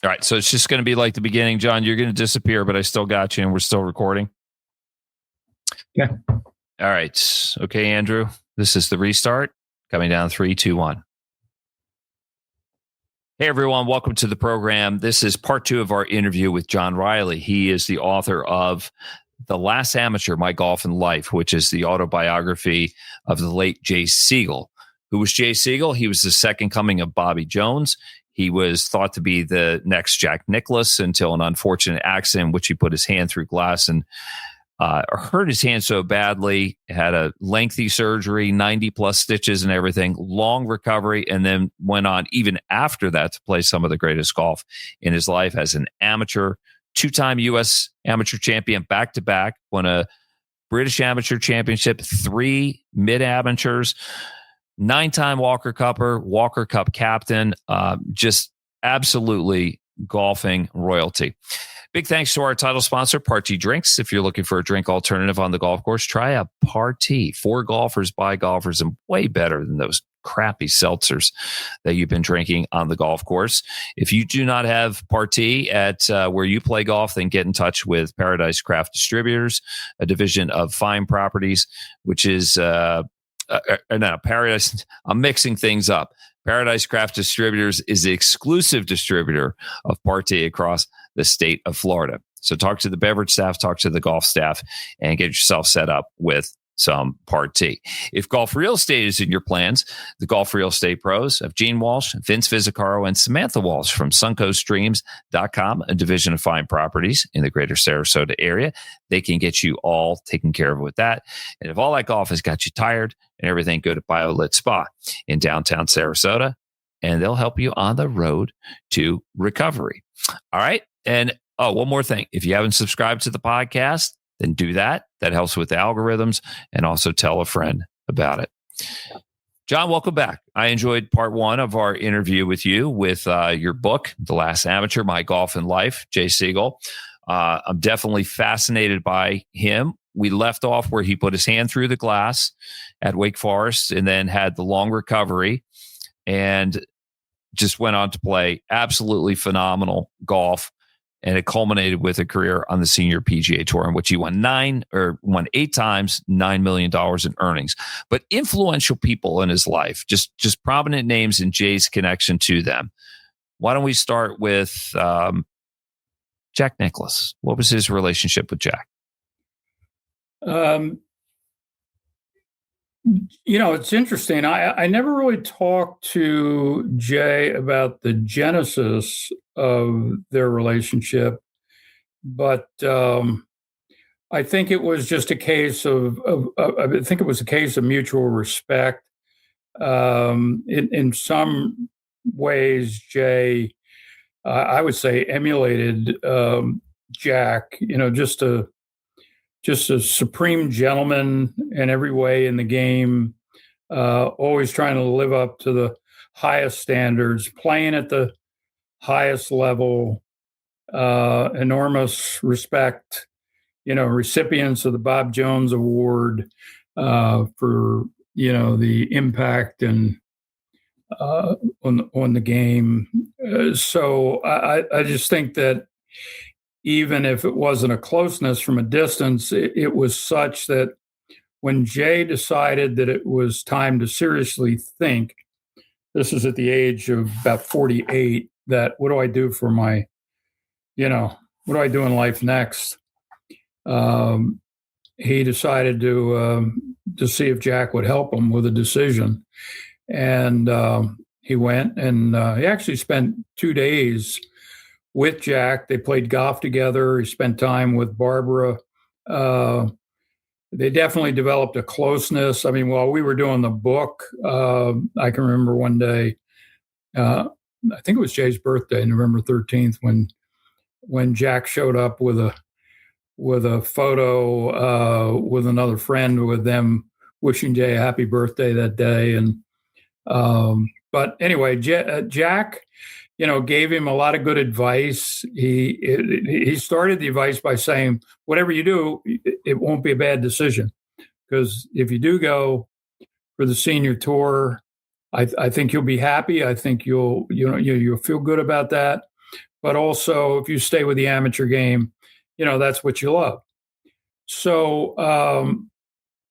All right, so it's just going to be like the beginning, John. You're going to disappear, but I still got you, and we're still recording. Yeah. All right. Okay, Andrew. This is the restart. Coming down 3, 2, 1. Hey, everyone. Welcome to the program. This is part 2 of our interview with John Riley. He is the author of The Last Amateur, My Golf and Life, which is the autobiography of the late Jay Sigel. Who was Jay Sigel? He was the second coming of Bobby Jones. He was thought to be the next Jack Nicklaus until an unfortunate accident in which he put his hand through glass and hurt his hand so badly, had a lengthy surgery, 90 plus stitches and everything, long recovery, and then went on even after that to play some of the greatest golf in his life as an amateur, 2-time U.S. amateur champion back-to-back, won a British Amateur Championship, 3 mid-amateurs, 9-time Walker Cupper, Walker Cup captain, just absolutely golfing royalty. Big thanks to our title sponsor, Party Drinks. If you're looking for a drink alternative on the golf course, try a Party. For golfers, by golfers, and way better than those crappy seltzers that you've been drinking on the golf course. If you do not have Party at where you play golf, then get in touch with Paradise Craft Distributors, a division of Fine Properties, which is Paradise. I'm mixing things up. Paradise Craft Distributors is the exclusive distributor of Party across the state of Florida. So talk to the beverage staff, talk to the golf staff, and get yourself set up with some Party. If golf real estate is in your plans, the Golf Real Estate Pros of Gene Walsh, Vince Vizicaro, and Samantha Walsh from SuncoastStreams.com, a division of Fine Properties in the greater Sarasota area. They can get you all taken care of with that. And if all that golf has got you tired and everything, go to BioLit Spa in downtown Sarasota, and they'll help you on the road to recovery. All right. And one more thing. If you haven't subscribed to the podcast, then do that. That helps with the algorithms, and also tell a friend about it. John, welcome back. I enjoyed part 1 of our interview with you with your book, The Last Amateur, My Golf and Life, Jay Sigel. I'm definitely fascinated by him. We left off where he put his hand through the glass at Wake Forest and then had the long recovery and just went on to play absolutely phenomenal golf. And it culminated with a career on the senior PGA Tour in which he won 8 times, $9 million in earnings. But influential people in his life, just prominent names in Jay's connection to them. Why don't we start with Jack Nicklaus? What was his relationship with Jack? It's interesting. I never really talked to Jay about the genesis of their relationship, but I think it was just a case of mutual respect. In some ways, Jay, I would say, emulated Jack. Just a supreme gentleman in every way in the game, always trying to live up to the highest standards, playing at the highest level, enormous respect, recipients of the Bob Jones Award for, the impact and on the game. So I just think that even if it wasn't a closeness from a distance, it was such that when Jay decided that it was time to seriously think, this is at the age of about 48, that what do I do for my, what do I do in life next? He decided to see if Jack would help him with a decision. And he went and he actually spent 2 days with Jack. They played golf together. He spent time with Barbara. They definitely developed a closeness. I mean, while we were doing the book, I can remember one day, I think it was Jay's birthday, November 13th, when Jack showed up with a photo with another friend, with them wishing Jay a happy birthday that day. And but anyway, Jack, gave him a lot of good advice. He started the advice by saying, whatever you do, it won't be a bad decision, because if you do go for the senior tour, I think you'll be happy. I think you'll feel good about that. But also, if you stay with the amateur game, that's what you love. So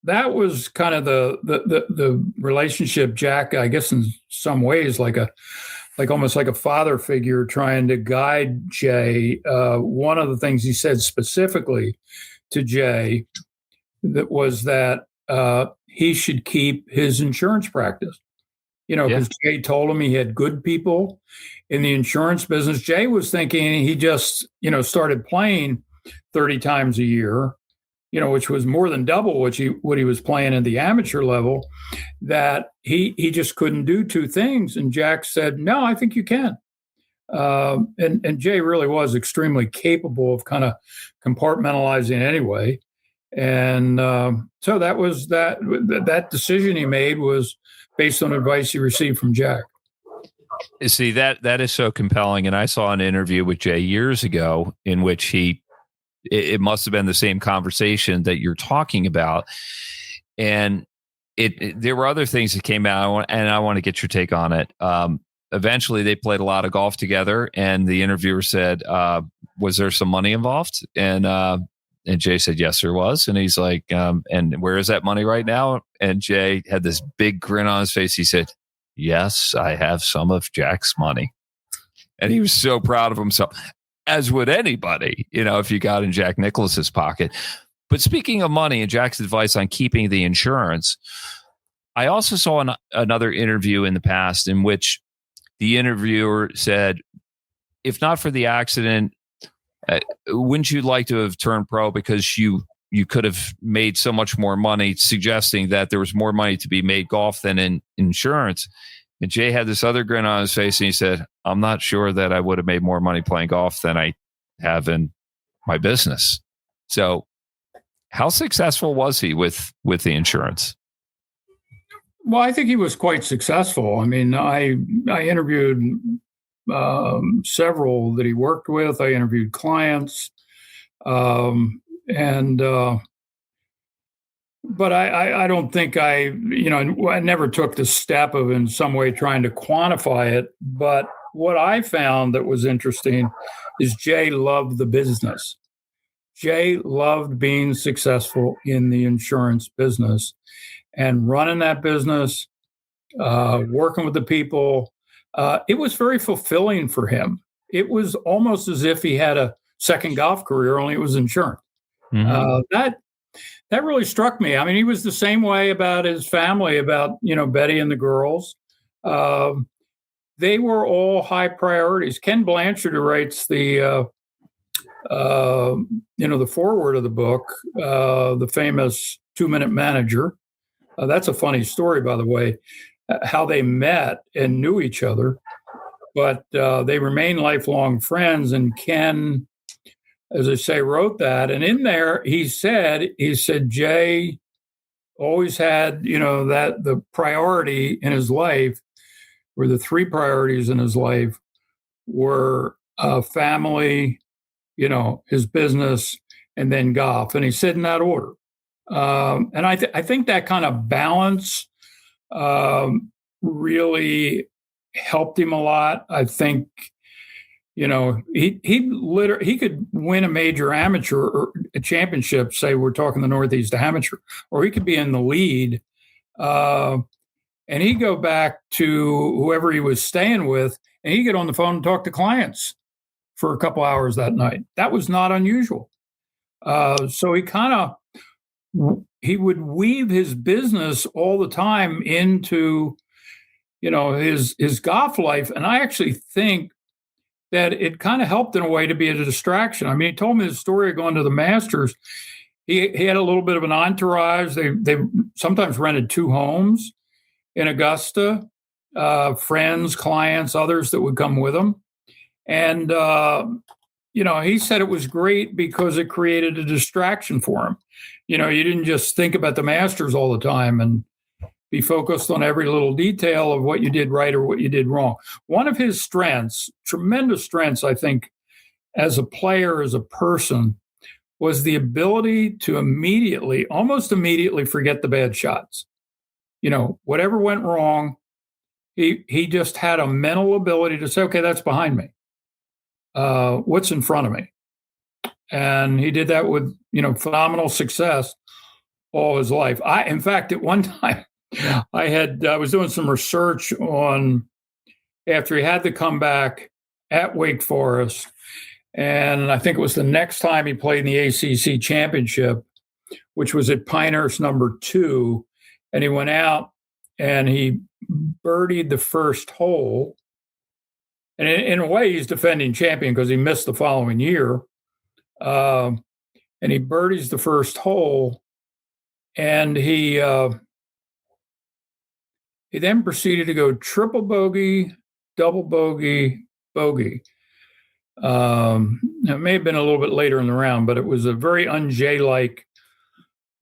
that was kind of the relationship. Jack, I guess, in some ways, almost like a father figure, trying to guide Jay. One of the things he said specifically to Jay that was that he should keep his insurance practice. Because Jay told him he had good people in the insurance business. Jay was thinking he just, started playing 30 times a year, which was more than double what he was playing at the amateur level, that he just couldn't do two things. And Jack said, no, I think you can. And Jay really was extremely capable of kind of compartmentalizing anyway. And so that was that decision he made was based on advice he received from Jack. See, that is so compelling. And I saw an interview with Jay years ago in which it must have been the same conversation that you're talking about. And there were other things that came out, and I want to get your take on it. Eventually, they played a lot of golf together, and the interviewer said, was there some money involved? And Jay said, yes, there was. And he's like, and where is that money right now? And Jay had this big grin on his face. He said, yes, I have some of Jack's money. And he was so proud of himself, as would anybody, if you got in Jack Nicklaus's pocket. But speaking of money and Jack's advice on keeping the insurance, I also saw another interview in the past in which the interviewer said, if not for the accident, wouldn't you like to have turned pro because you could have made so much more money, suggesting that there was more money to be made golf than in insurance. And Jay had this other grin on his face, and he said, I'm not sure that I would have made more money playing golf than I have in my business. So how successful was he with the insurance? Well, I think he was quite successful. I mean, I interviewed several that he worked with. I interviewed clients, but I don't think I never took the step of in some way trying to quantify it. But what I found that was interesting is Jay loved the business. Jay loved being successful in the insurance business and running that business, working with the people. It was very fulfilling for him. It was almost as if he had a second golf career, only it was insurance. Mm-hmm. That really struck me. I mean, he was the same way about his family, about, Betty and the girls. They were all high priorities. Ken Blanchard, who writes the foreword of the book, the famous 2-Minute Manager. That's a funny story, by the way, how they met and knew each other, but they remained lifelong friends. And Ken, as I say, wrote that. And in there, he said, Jay always had, that the priority in his life, or the three priorities in his life, were family, his business, and then golf. And he said in that order. And I think that kind of balance really helped him a lot. I think, he could win a major amateur or a championship, say we're talking the Northeast Amateur, or he could be in the lead. And he'd go back to whoever he was staying with, and he'd get on the phone and talk to clients for a couple hours that night. That was not unusual. So he would weave his business all the time into, his golf life. And I actually think that it kind of helped in a way to be a distraction. I mean, he told me the story of going to the Masters. He had a little bit of an entourage. They sometimes rented 2 homes in Augusta, friends, clients, others that would come with him. And, he said it was great because it created a distraction for him. You didn't just think about the Masters all the time and be focused on every little detail of what you did right or what you did wrong. One of his strengths, tremendous strengths, I think, as a player, as a person, was the ability to almost immediately forget the bad shots. Whatever went wrong, he just had a mental ability to say, okay, that's behind me. What's in front of me? And he did that with, phenomenal success all his life. In fact, at one time, I was doing some research on after he had the comeback at Wake Forest, and I think it was the next time he played in the ACC championship, which was at Pinehurst number 2, and he went out and he birdied the first hole. And in a way, he's defending champion because he missed the following year. And he birdies the first hole, and he then proceeded to go triple bogey, double bogey, bogey. It may have been a little bit later in the round, but it was a very un-Jay-like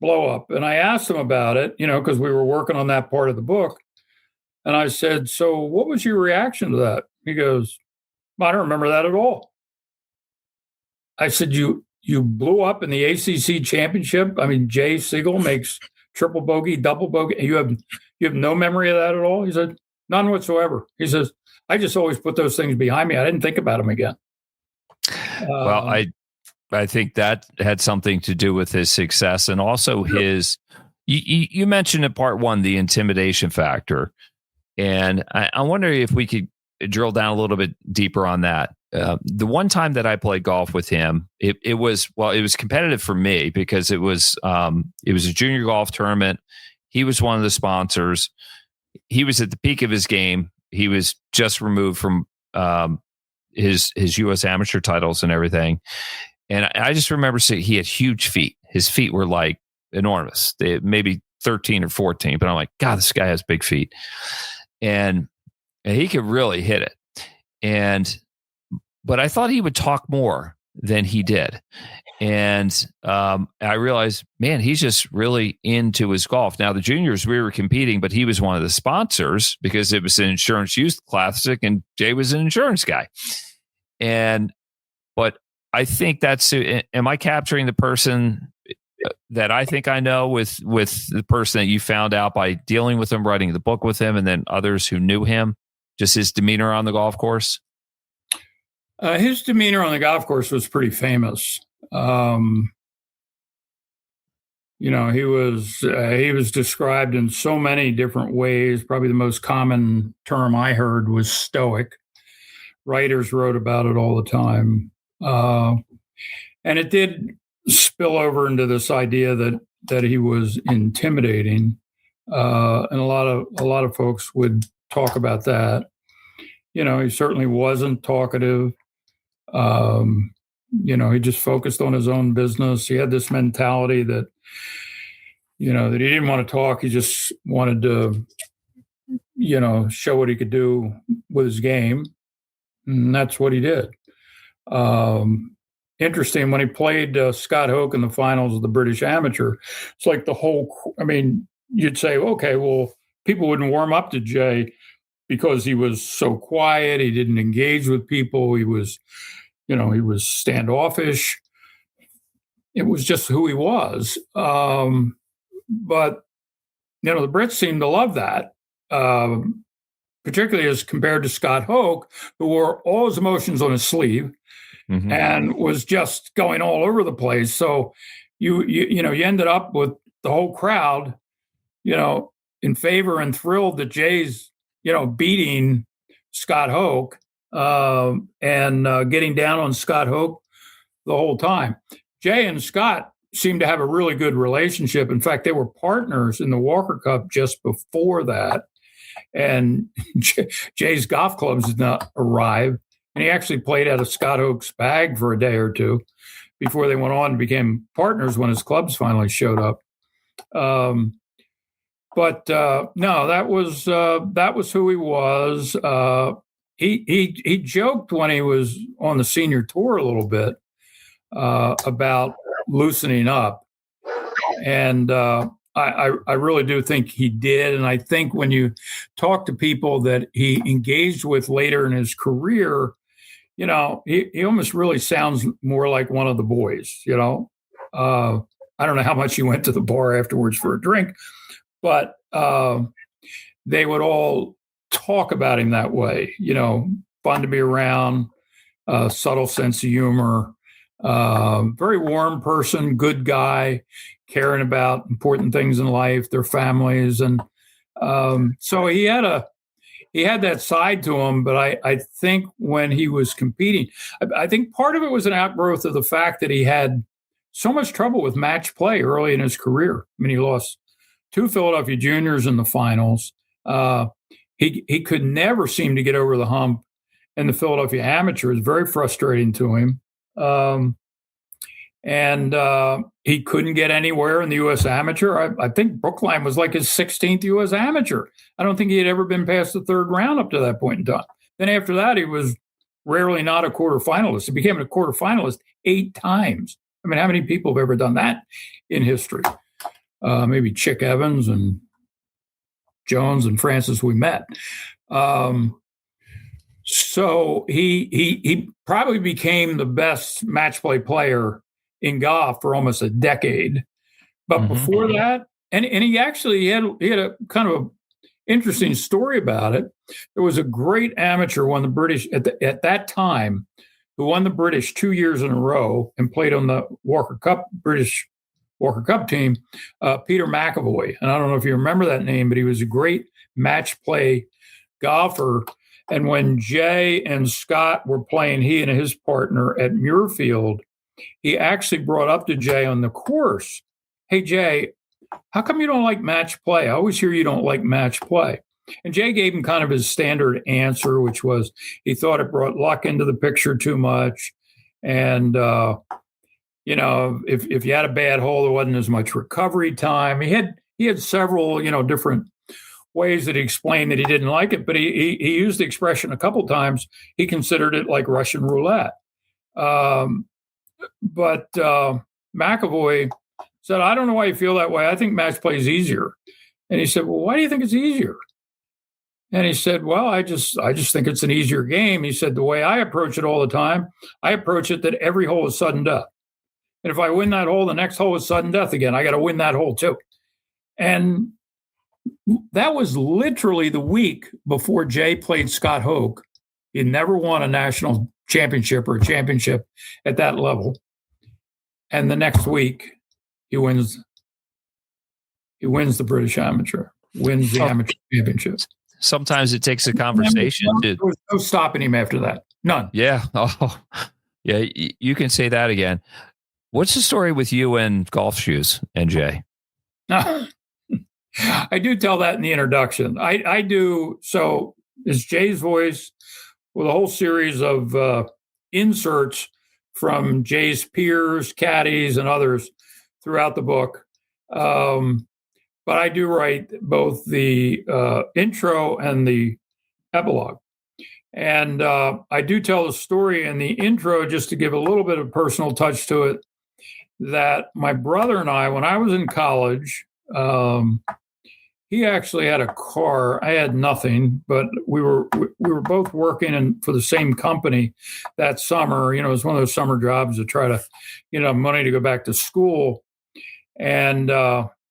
blow up. And I asked him about it, because we were working on that part of the book. And I said, so what was your reaction to that? He goes, I don't remember that at all. I said, you blew up in the ACC championship. I mean, Jay Sigel makes triple bogey, double bogey. You have no memory of that at all? He said, none whatsoever. He says, I just always put those things behind me. I didn't think about them again. Well, I think that had something to do with his success and also his. You mentioned in part 1 the intimidation factor, and I wonder if we could drill down a little bit deeper on that. The one time that I played golf with him, it was competitive for me because it was a junior golf tournament. He was one of the sponsors. He was at the peak of his game. He was just removed from his U.S. amateur titles and everything. And I just remember seeing he had huge feet. His feet were like enormous. Maybe 13 or 14, but I'm like, God, this guy has big feet. And he could really hit it. But I thought he would talk more than he did. And I realized, man, he's just really into his golf. Now, the juniors, we were competing, but he was one of the sponsors because it was an Insurance Youth Classic and Jay was an insurance guy. But I think am I capturing the person that I think I know with the person that you found out by dealing with him, writing the book with him, and then others who knew him, just his demeanor on the golf course? His demeanor on the golf course was pretty famous. He was described in so many different ways. Probably the most common term I heard was stoic. Writers wrote about it all the time. And it did spill over into this idea that he was intimidating. And a lot of folks would talk about that. He certainly wasn't talkative. He just focused on his own business. He had this mentality that, that he didn't want to talk. He just wanted to, show what he could do with his game. And that's what he did. Interesting, when he played Scott Hoke in the finals of the British Amateur, it's like you'd say, okay, well, people wouldn't warm up to Jay because he was so quiet. He didn't engage with people. He was standoffish. It was just who he was. But, the Brits seemed to love that, particularly as compared to Scott Hoke, who wore all his emotions on his sleeve and was just going all over the place. So you ended up with the whole crowd, in favor and thrilled that Jay's, beating Scott Hoke. and getting down on Scott Hoke the whole time. Jay and Scott seemed to have a really good relationship. In fact, they were partners in the Walker Cup just before that. And Jay's golf clubs did not arrive. And he actually played out of Scott Hoke's bag for a day or two before they went on and became partners when his clubs finally showed up. No, that was who he was. He joked when he was on the senior tour a little bit about loosening up, and I really do think he did. And I think when you talk to people that he engaged with later in his career, he almost really sounds more like one of the boys. I don't know how much he went to the bar afterwards for a drink, but they would all talk about him that way. Fun to be around, subtle sense of humor, very warm person, good guy, caring about important things in life, their families. And so he had that side to him. But I think when he was competing, I think part of it was an outgrowth of the fact that he had so much trouble with match play early in his career. I mean, he lost 2 Philadelphia Juniors in the finals. He could never seem to get over the hump in the Philadelphia Amateur. It was very frustrating to him. And he couldn't get anywhere in the U.S. Amateur. I think Brookline was like his 16th U.S. Amateur. I don't think he had ever been past the 3rd round up to that point in time. Then after that, he was rarely not a quarterfinalist. He became a quarterfinalist 8 times. I mean, how many people have ever done that in history? Maybe Chick Evans and Jones and Francis we met. So he probably became the best match play player in golf for almost a decade. But before that, and he actually had a kind of interesting story about it. There was a great amateur won the British at that time who won the British 2 years in a row and played on the British Walker Cup team, Peter McAvoy. And I don't know if you remember that name, but he was a great match play golfer. And when Jay and Scott were playing, he and his partner at Muirfield, he actually brought up to Jay on the course, "Hey, Jay, how come you don't like match play? I always hear you don't like match play." And Jay gave him kind of his standard answer, which was he thought it brought luck into the picture too much. And, if you had a bad hole, there wasn't as much recovery time. He had several, different ways that he explained that he didn't like it, but he used the expression a couple times. He considered it like Russian roulette. But McAvoy said, "I don't know why you feel that way. I think match play is easier." And he said, "Well, why do you think it's easier?" And he said, "Well, I just think it's an easier game." He said, "The way I approach it all the time, I approach it that every hole is sudden death. And if I win that hole, the next hole is sudden death again. I got to win that hole too." And that was literally the week before Jay played Scott Hoke. He had never won a national championship or a championship at that level. And the next week, he wins the British Amateur, wins the amateur championship. Sometimes it takes a conversation. There was no stopping him after that. None. Yeah. Oh, yeah. You can say that again. What's the story with you and golf shoes and Jay? I do tell that in the introduction. I do. So it's Jay's voice with a whole series of inserts from Jay's peers, caddies, and others throughout the book. But I do write both the intro and the epilogue. And I do tell the story in the intro just to give a little bit of personal touch to it, that my brother and I, when I was in college, he actually had a car. I had nothing, but we were both working for the same company that summer. It was one of those summer jobs to try to, money to go back to school. And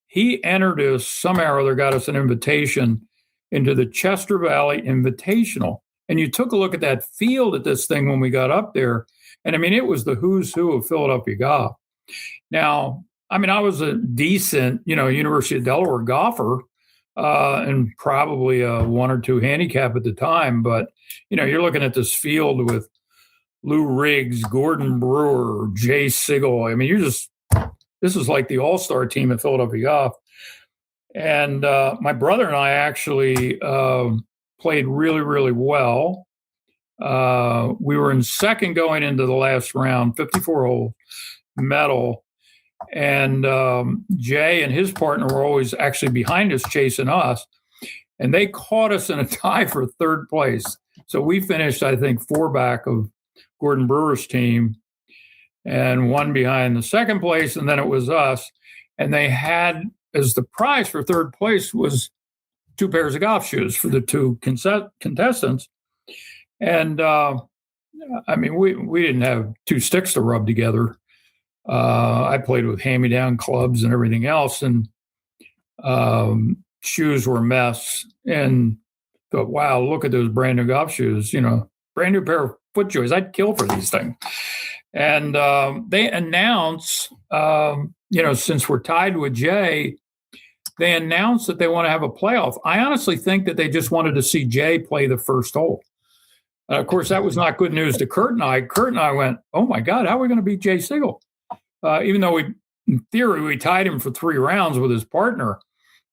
he entered us somehow or other, got us an invitation into the Chester Valley Invitational. And you took a look at that field at this thing when we got up there. And I mean, it was the who's who of Philadelphia golf. Now, I mean, I was a decent, University of Delaware golfer, and probably a 1 or 2 handicap at the time. But you're looking at this field with Lou Riggs, Gordon Brewer, Jay Sigel. I mean, this is like the all-star team at Philadelphia Golf. And my brother and I actually played really, really well. We were in second going into the last round, 54-hole medal. And Jay and his partner were always actually behind us, chasing us. And they caught us in a tie for third place. So we finished, I think, 4 back of Gordon Brewer's team and 1 behind the second place. And then it was us. And they had, as the prize for third place, was 2 pairs of golf shoes for the 2 contestants. And I mean, we didn't have 2 sticks to rub together. I played with hand-me-down clubs and everything else, and shoes were a mess. And thought, wow, look at those brand new golf shoes, brand new pair of FootJoys. I'd kill for these things. And they announce, since we're tied with Jay, they announced that they want to have a playoff. I honestly think that they just wanted to see Jay play the first hole. Of course, that was not good news to Kurt and I. Kurt and I went, oh, my God, how are we going to beat Jay Sigel? Even though in theory, we tied him for 3 rounds with his partner.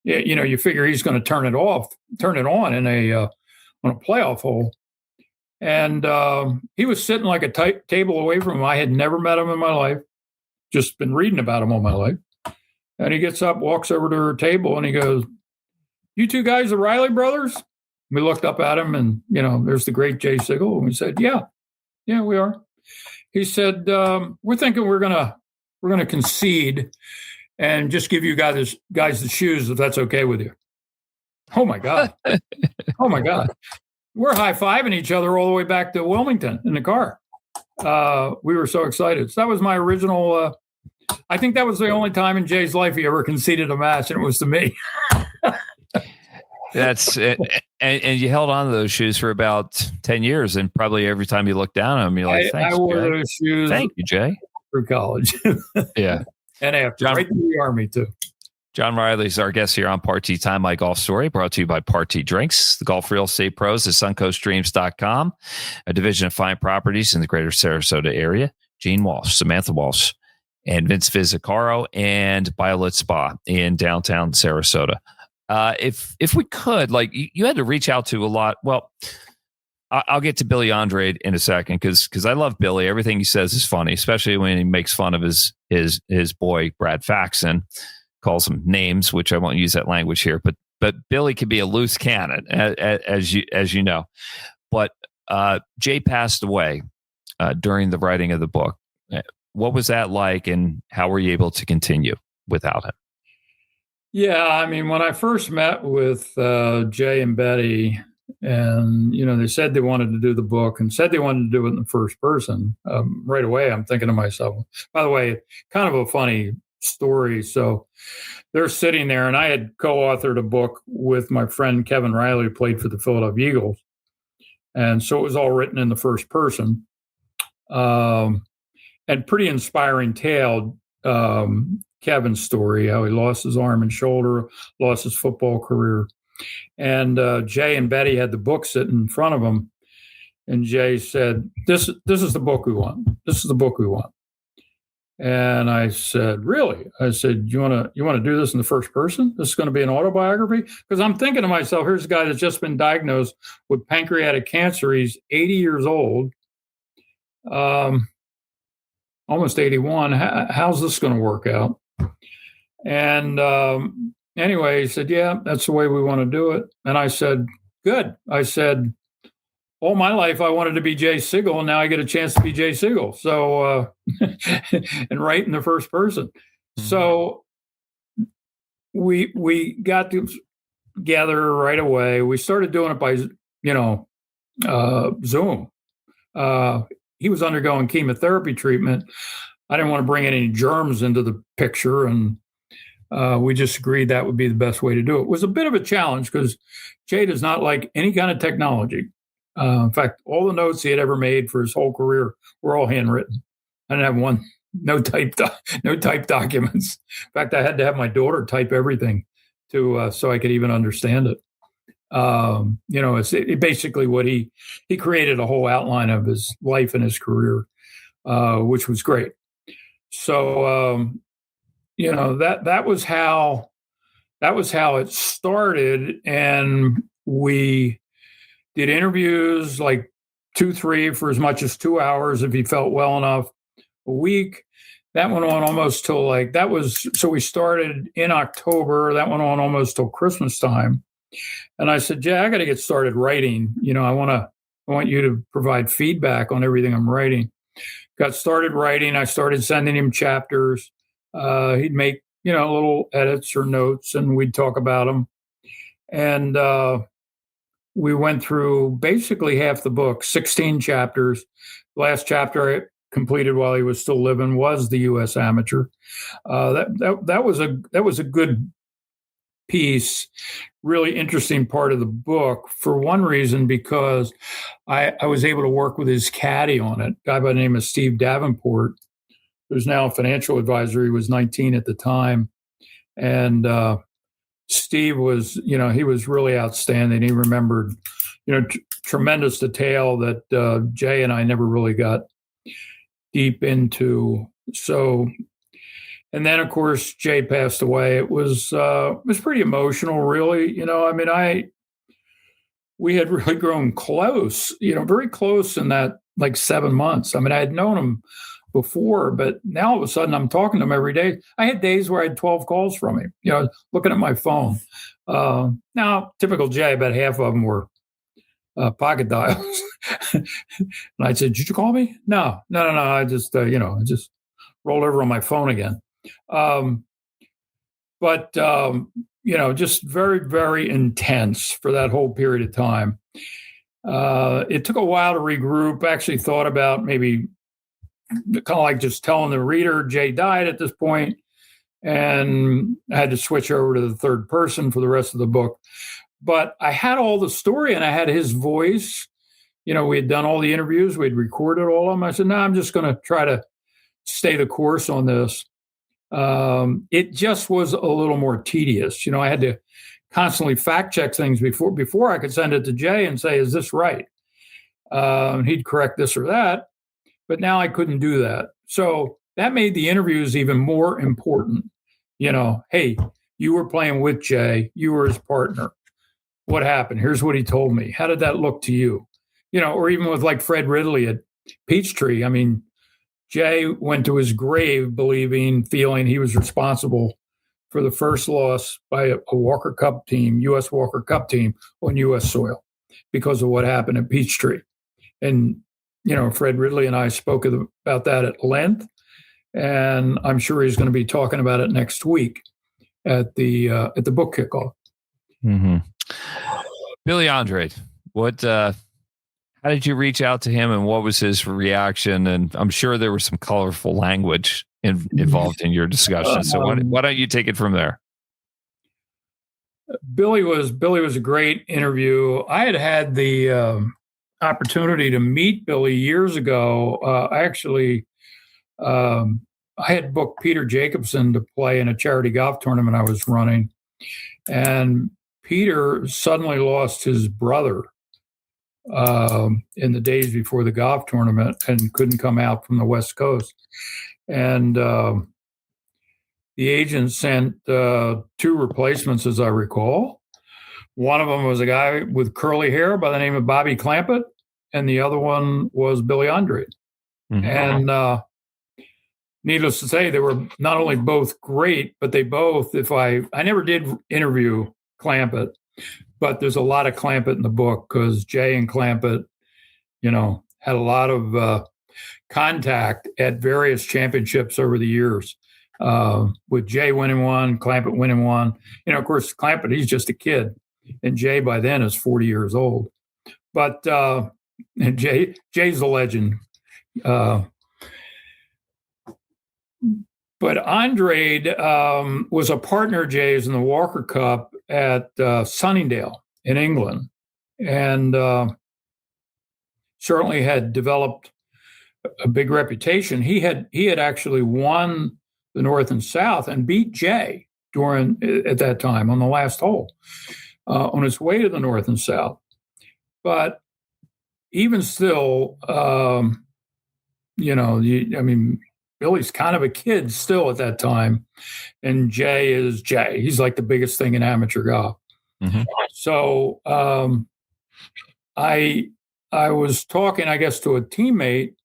You figure he's going to turn it on in on a playoff hole. And he was sitting like a table away from him. I had never met him in my life, just been reading about him all my life. And he gets up, walks over to her table, and he goes, "You 2 guys, the Riley brothers?" We looked up at him, and, there's the great Jay Sigel. And we said, yeah, we are. He said, we're thinking we're going to concede and just give you guys the shoes, if that's okay with you. Oh, my God. Oh, my God. We're high-fiving each other all the way back to Wilmington in the car. We were so excited. So that was my original I think that was the only time in Jay's life he ever conceded a match, and it was to me. That's and you held on to those shoes for about 10 years, and probably every time you look down at them, you're like, thanks, I wore Jay. those shoes. Thank you, Jay. For college. Yeah. And after, right through the Army, too. John Riley is our guest here on Party Time, My Golf Story, brought to you by Party Drinks, the golf real estate pros at suncoastdreams.com, a division of fine properties in the greater Sarasota area. Gene Walsh, Samantha Walsh, and Vince Vizzacaro, and Violet Spa in downtown Sarasota. If we could, like, you had to reach out to a lot. Well, I'll get to Billy Andrade in a second because I love Billy. Everything he says is funny, especially when he makes fun of his boy Brad Faxon, calls him names, which I won't use that language here. But Billy can be a loose cannon, as you know. But Jay passed away during the writing of the book. What was that like, and how were you able to continue without him? Yeah, I mean, when I first met with Jay and Betty, and they said they wanted to do the book and said they wanted to do it in the first person, right away I'm thinking to myself, by the way, kind of a funny story. So they're sitting there, and I had co-authored a book with my friend Kevin Riley, who played for the Philadelphia Eagles. And so it was all written in the first person. And pretty inspiring tale, Kevin's story, how he lost his arm and shoulder, lost his football career. And Jay and Betty had the book sitting in front of them. And Jay said, this is the book we want. This is the book we want. And I said, really? I said, you want to do this in the first person? This is going to be an autobiography? Because I'm thinking to myself, here's a guy that's just been diagnosed with pancreatic cancer. He's 80 years old. Almost 81. How's this going to work out? And anyway, he said, yeah, that's the way we want to do it. And I said, good. I said, all my life I wanted to be Jay Sigel, and now I get a chance to be Jay Sigel. So, and write in the first person. Mm-hmm. So we got together right away. We started doing it by, Zoom. He was undergoing chemotherapy treatment. I didn't want to bring any germs into the picture, and we just agreed that would be the best way to do it. It was a bit of a challenge because Jay does not like any kind of technology. In fact, all the notes he had ever made for his whole career were all handwritten. I didn't have no typed documents. In fact, I had to have my daughter type everything so I could even understand it. It's basically what he created a whole outline of his life and his career, which was great. So, that was how it started. And we did interviews like 2-3 for as much as 2 hours if he felt well enough a week. That went on almost till so we started in October. That went on almost till Christmas time. And I said, Jay, I got to get started writing. I want you to provide feedback on everything I'm writing. Got started writing. I started sending him chapters. He'd make, little edits or notes, and we'd talk about them. And we went through basically half the book, 16 chapters. The last chapter I completed while he was still living was the U.S. Amateur. That was a good piece, really interesting part of the book for one reason, because I was able to work with his caddy on it, a guy by the name of Steve Davenport, who's now a financial advisor. He was 19 at the time. And Steve was, he was really outstanding. He remembered, tremendous detail that Jay and I never really got deep into. So, and then of course Jay passed away. It was pretty emotional, really. We had really grown close, very close in that like 7 months. I had known him before, but now all of a sudden I'm talking to him every day. I had days where I had 12 calls from him, looking at my phone. Now, typical Jay, about half of them were pocket dials. And I said, did you call me? No. I just, I just rolled over on my phone again. Just very, very intense for that whole period of time. It took a while to regroup. Actually thought about maybe kind of like just telling the reader Jay died at this point, and I had to switch over to the third person for the rest of the book. But I had all the story and I had his voice. We had done all the interviews. We'd recorded all of them. I said, no, I'm just going to try to stay the course on this. It just was a little more tedious. I had to constantly fact check things before I could send it to Jay and say, is this right? He'd correct this or that. But now I couldn't do that. So that made the interviews even more important. Hey, you were playing with Jay. You were his partner. What happened? Here's what he told me. How did that look to you? Or even with like Fred Ridley at Peachtree. Jay went to his grave feeling he was responsible for the first loss by a Walker Cup team, U.S. Walker Cup team on U.S. soil because of what happened at Peachtree. And Fred Ridley and I spoke about that at length, and I'm sure he's going to be talking about it next week at the book kickoff. Mm-hmm. Billy Andrade, how did you reach out to him, and what was his reaction? And I'm sure there was some colorful language involved in your discussion. So why don't you take it from there? Billy was a great interview. I had the opportunity to meet Billy years ago. I had booked Peter Jacobson to play in a charity golf tournament I was running, and Peter suddenly lost his brother in the days before the golf tournament and couldn't come out from the West Coast. And the agent sent 2 replacements, as I recall. One of them was a guy with curly hair by the name of Bobby Clampett, and the other one was Billy Andrade. Mm-hmm. And needless to say, they were not only both great, but they both, I never did interview Clampett, but there's a lot of Clampett in the book because Jay and Clampett, had a lot of contact at various championships over the years. With Jay winning one, Clampett winning one. Of course, Clampett, he's just a kid, and Jay by then is 40 years old. But and Jay's a legend. But Andrade was a partner of Jay's in the Walker Cup at Sunningdale in England, and certainly had developed a big reputation. He had actually won the North and South and beat Jay at that time on the last hole. on its way to the North and South. But even still, Billy's kind of a kid still at that time, and Jay is Jay. He's like the biggest thing in amateur golf. Mm-hmm. So I was talking, I guess, to a teammate,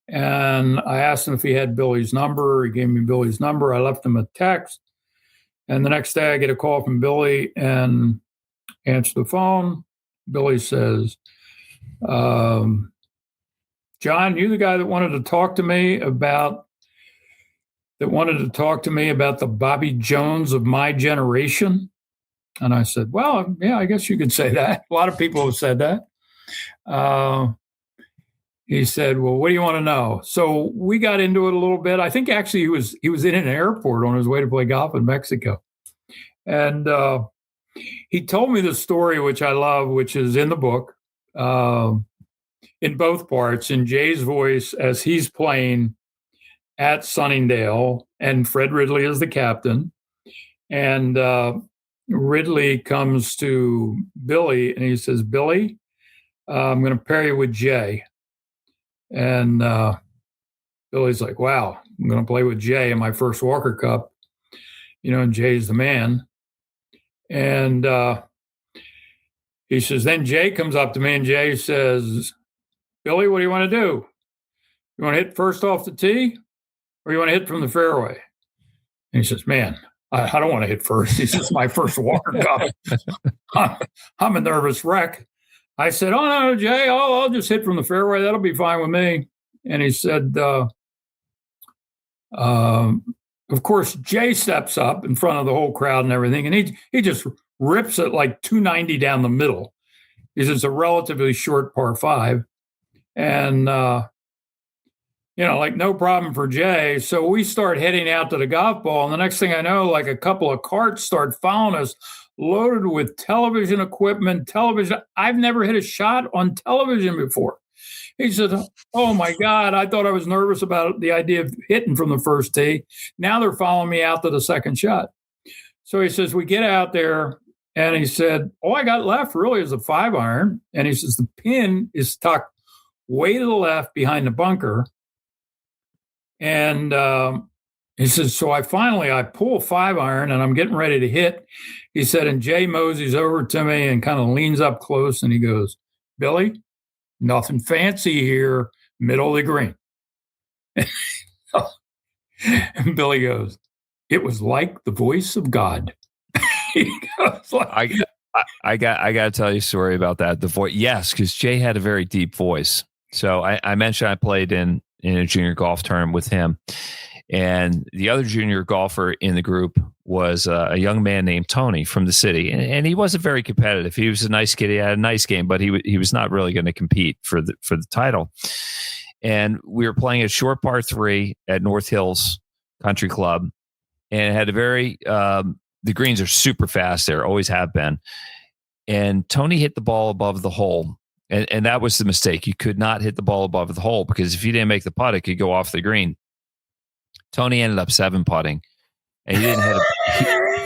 and I asked him if he had Billy's number. He gave me Billy's number. I left him a text, and the next day I get a call from Billy and answer the phone. Billy says, John, you the guy that wanted to talk to me about the Bobby Jones of my generation? And I said, well, yeah, I guess you could say that. A lot of people have said that. He said, well, what do you want to know? So we got into it a little bit. I think actually he was in an airport on his way to play golf in Mexico. And he told me the story, which I love, which is in the book, in both parts, in Jay's voice as he's playing at Sunningdale, and Fred Ridley is the captain. And Ridley comes to Billy and he says, Billy, I'm going to pair you with Jay. And Billy's like, wow, I'm going to play with Jay in my first Walker Cup, and Jay's the man. And he says, then Jay comes up to me and Jay says, Billy, what do you want to do? You want to hit first off the tee or you want to hit from the fairway? And he says, man, I don't want to hit first. He says, my first Walker Cup. I'm a nervous wreck. I said, oh, no, Jay, I'll just hit from the fairway. That'll be fine with me. And he said, of course, Jay steps up in front of the whole crowd and everything, and he just rips it like 290 down the middle. Because it's a relatively short par 5. And, like no problem for Jay. So we start heading out to the golf ball. And the next thing I know, like a couple of carts start following us, loaded with television equipment, television. I've never hit a shot on television before. He said, oh, my God, I thought I was nervous about the idea of hitting from the first tee. Now they're following me out to the second shot. So he says, we get out there, and he said, all I got left really is a 5-iron. And he says, the pin is tucked way to the left behind the bunker. And he says, so I pull a 5-iron, and I'm getting ready to hit. He said, and Jay moseys over to me and kind of leans up close, and he goes, Billy, nothing fancy here, middle of the green. And Billy goes, it was like the voice of God. He goes like, I got to tell you a story about that. The voice, yes, because Jay had a very deep voice. So I mentioned I played in a junior golf tournament with him, and the other junior golfer in the group was a young man named Tony from the city, and he wasn't very competitive. He was a nice kid. He had a nice game, but he was not really going to compete for the title. And we were playing a short par 3 at North Hills Country Club, and it had a very the greens are super fast there, always have been. And Tony hit the ball above the hole. And that was the mistake. You could not hit the ball above the hole, because if you didn't make the putt, it could go off the green. Tony ended up 7-putting, and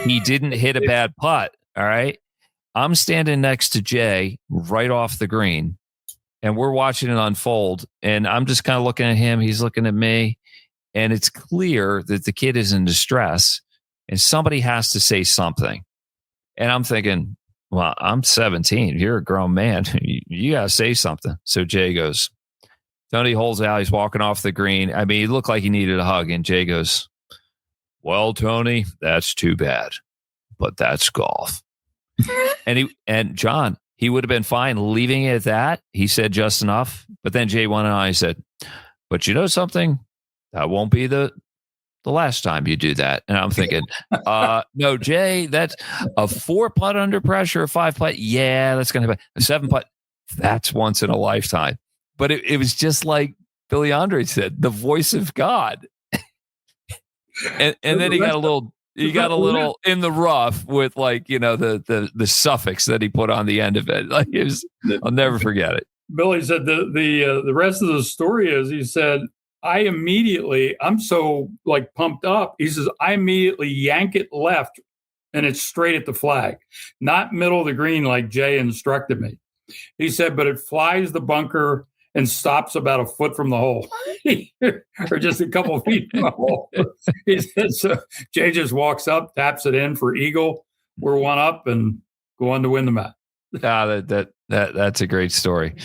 he didn't hit a bad putt. All right. I'm standing next to Jay right off the green, and we're watching it unfold. And I'm just kind of looking at him. He's looking at me, and it's clear that the kid is in distress, and somebody has to say something. And I'm thinking, well, I'm 17. You're a grown man. You got to say something. So Jay goes, Tony holds out. He's walking off the green. I mean, he looked like he needed a hug. And Jay goes, well, Tony, that's too bad, but that's golf. and John, he would have been fine leaving it at that. He said just enough. But then Jay went on. He said, but you know something? That won't be the last time you do that. And I'm thinking, no, Jay, that's a 4-putt under pressure, a 5-putt. Yeah, that's going to happen. A 7-putt, that's once in a lifetime. But it was just like Billy Andre said, the voice of God. and then he got a little in the rough with, like, the suffix that he put on the end of it. Like, I'll never forget it. Billy said the rest of the story is, he said, I'm so like pumped up. He says, I immediately yank it left and it's straight at the flag, not middle of the green like Jay instructed me. He said, but it flies the bunker and stops about a foot from the hole, or just a couple of feet from the hole. He said, so Jay just walks up, taps it in for eagle. We're one up and go on to win the match. That's a great story.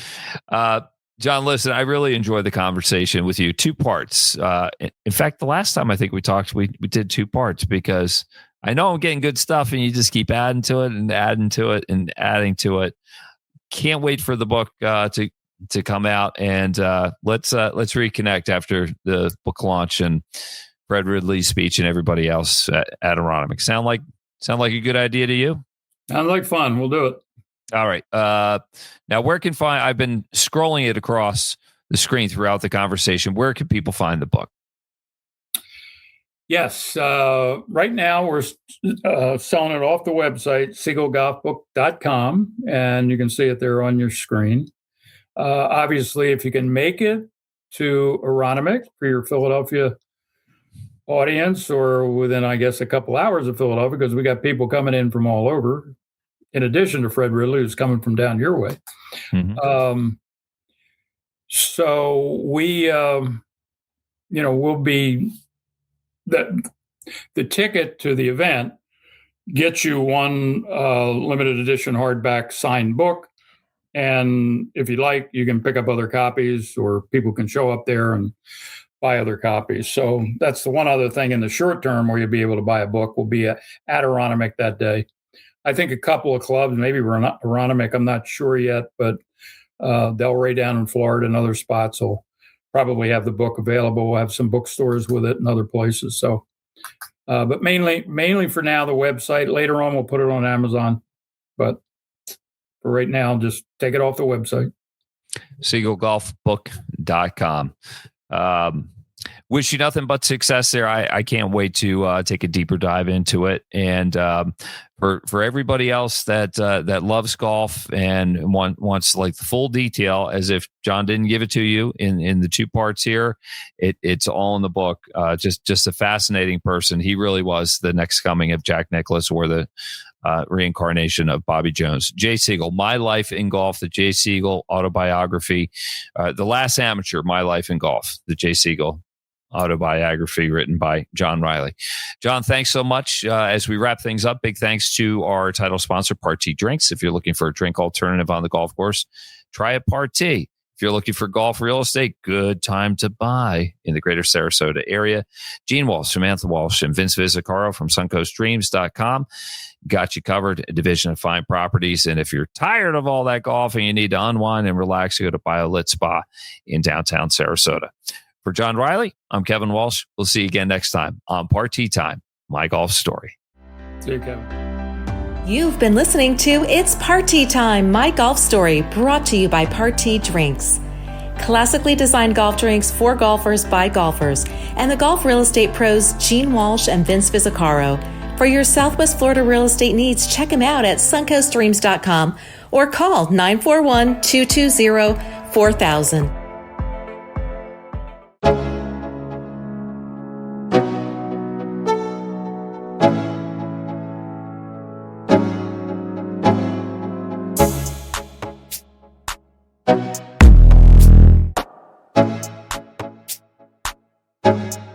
John, listen, I really enjoyed the conversation with you. 2 parts. In fact, the last time I think we talked, we did 2 parts because I know I'm getting good stuff and you just keep adding to it and adding to it and adding to it. Can't wait for the book to come out, and let's reconnect after the book launch and Fred Ridley's speech and everybody else at Aronimink. Sound like a good idea to you? Sounds like fun. We'll do it. All right. Now, where can I've been scrolling it across the screen throughout the conversation. Where can people find the book? Yes. Right now, we're selling it off the website, siegelgolfbook.com, and you can see it there on your screen. Obviously, if you can make it to Aronimink for your Philadelphia audience, or within, I guess, a couple hours of Philadelphia, because we got people coming in from all over, in addition to Fred Ridley, who's coming from down your way. Mm-hmm. So we, we'll be... The ticket to the event gets you one limited edition hardback signed book. And if you like, you can pick up other copies, or people can show up there and buy other copies. So that's the one other thing in the short term where you'll be able to buy a book will be at Aronimink that day. I think a couple of clubs, maybe Aronimink, I'm not sure yet, but Delray down in Florida and other spots will probably have the book available. We'll have some bookstores with it and other places. So, but mainly for now, the website. Later on, we'll put it on Amazon. But for right now, just take it off the website. SiegelGolfBook.com. Wish you nothing but success there. I can't wait to take a deeper dive into it. And for everybody else that loves golf and wants like the full detail, as if John didn't give it to you in the 2 parts here, it's all in the book. Just a fascinating person. He really was the next coming of Jack Nicklaus, or the reincarnation of Bobby Jones. Jay Sigel, My Life in Golf, the Jay Sigel autobiography. The Last Amateur, My Life in Golf, the Jay Sigel autobiography written by John Riley. John, thanks so much. As we wrap things up, big thanks to our title sponsor, Party Drinks. If you're looking for a drink alternative on the golf course, try a Party. If you're looking for golf real estate, good time to buy in the greater Sarasota area. Gene Walsh, Samantha Walsh, and Vince Vizzacaro from suncoastdreams.com got you covered. A division of fine properties. And if you're tired of all that golf and you need to unwind and relax, you go to BioLit Spa in downtown Sarasota. For John Riley, I'm Kevin Walsh. We'll see you again next time on Party Time, My Golf Story. See you, Kevin. You've been listening to It's Party Time, My Golf Story, brought to you by Party Drinks. Classically designed golf drinks for golfers by golfers, and the golf real estate pros Gene Walsh and Vince Vizzacaro. For your Southwest Florida real estate needs, check them out at suncoastdreams.com or call 941-220-4000. you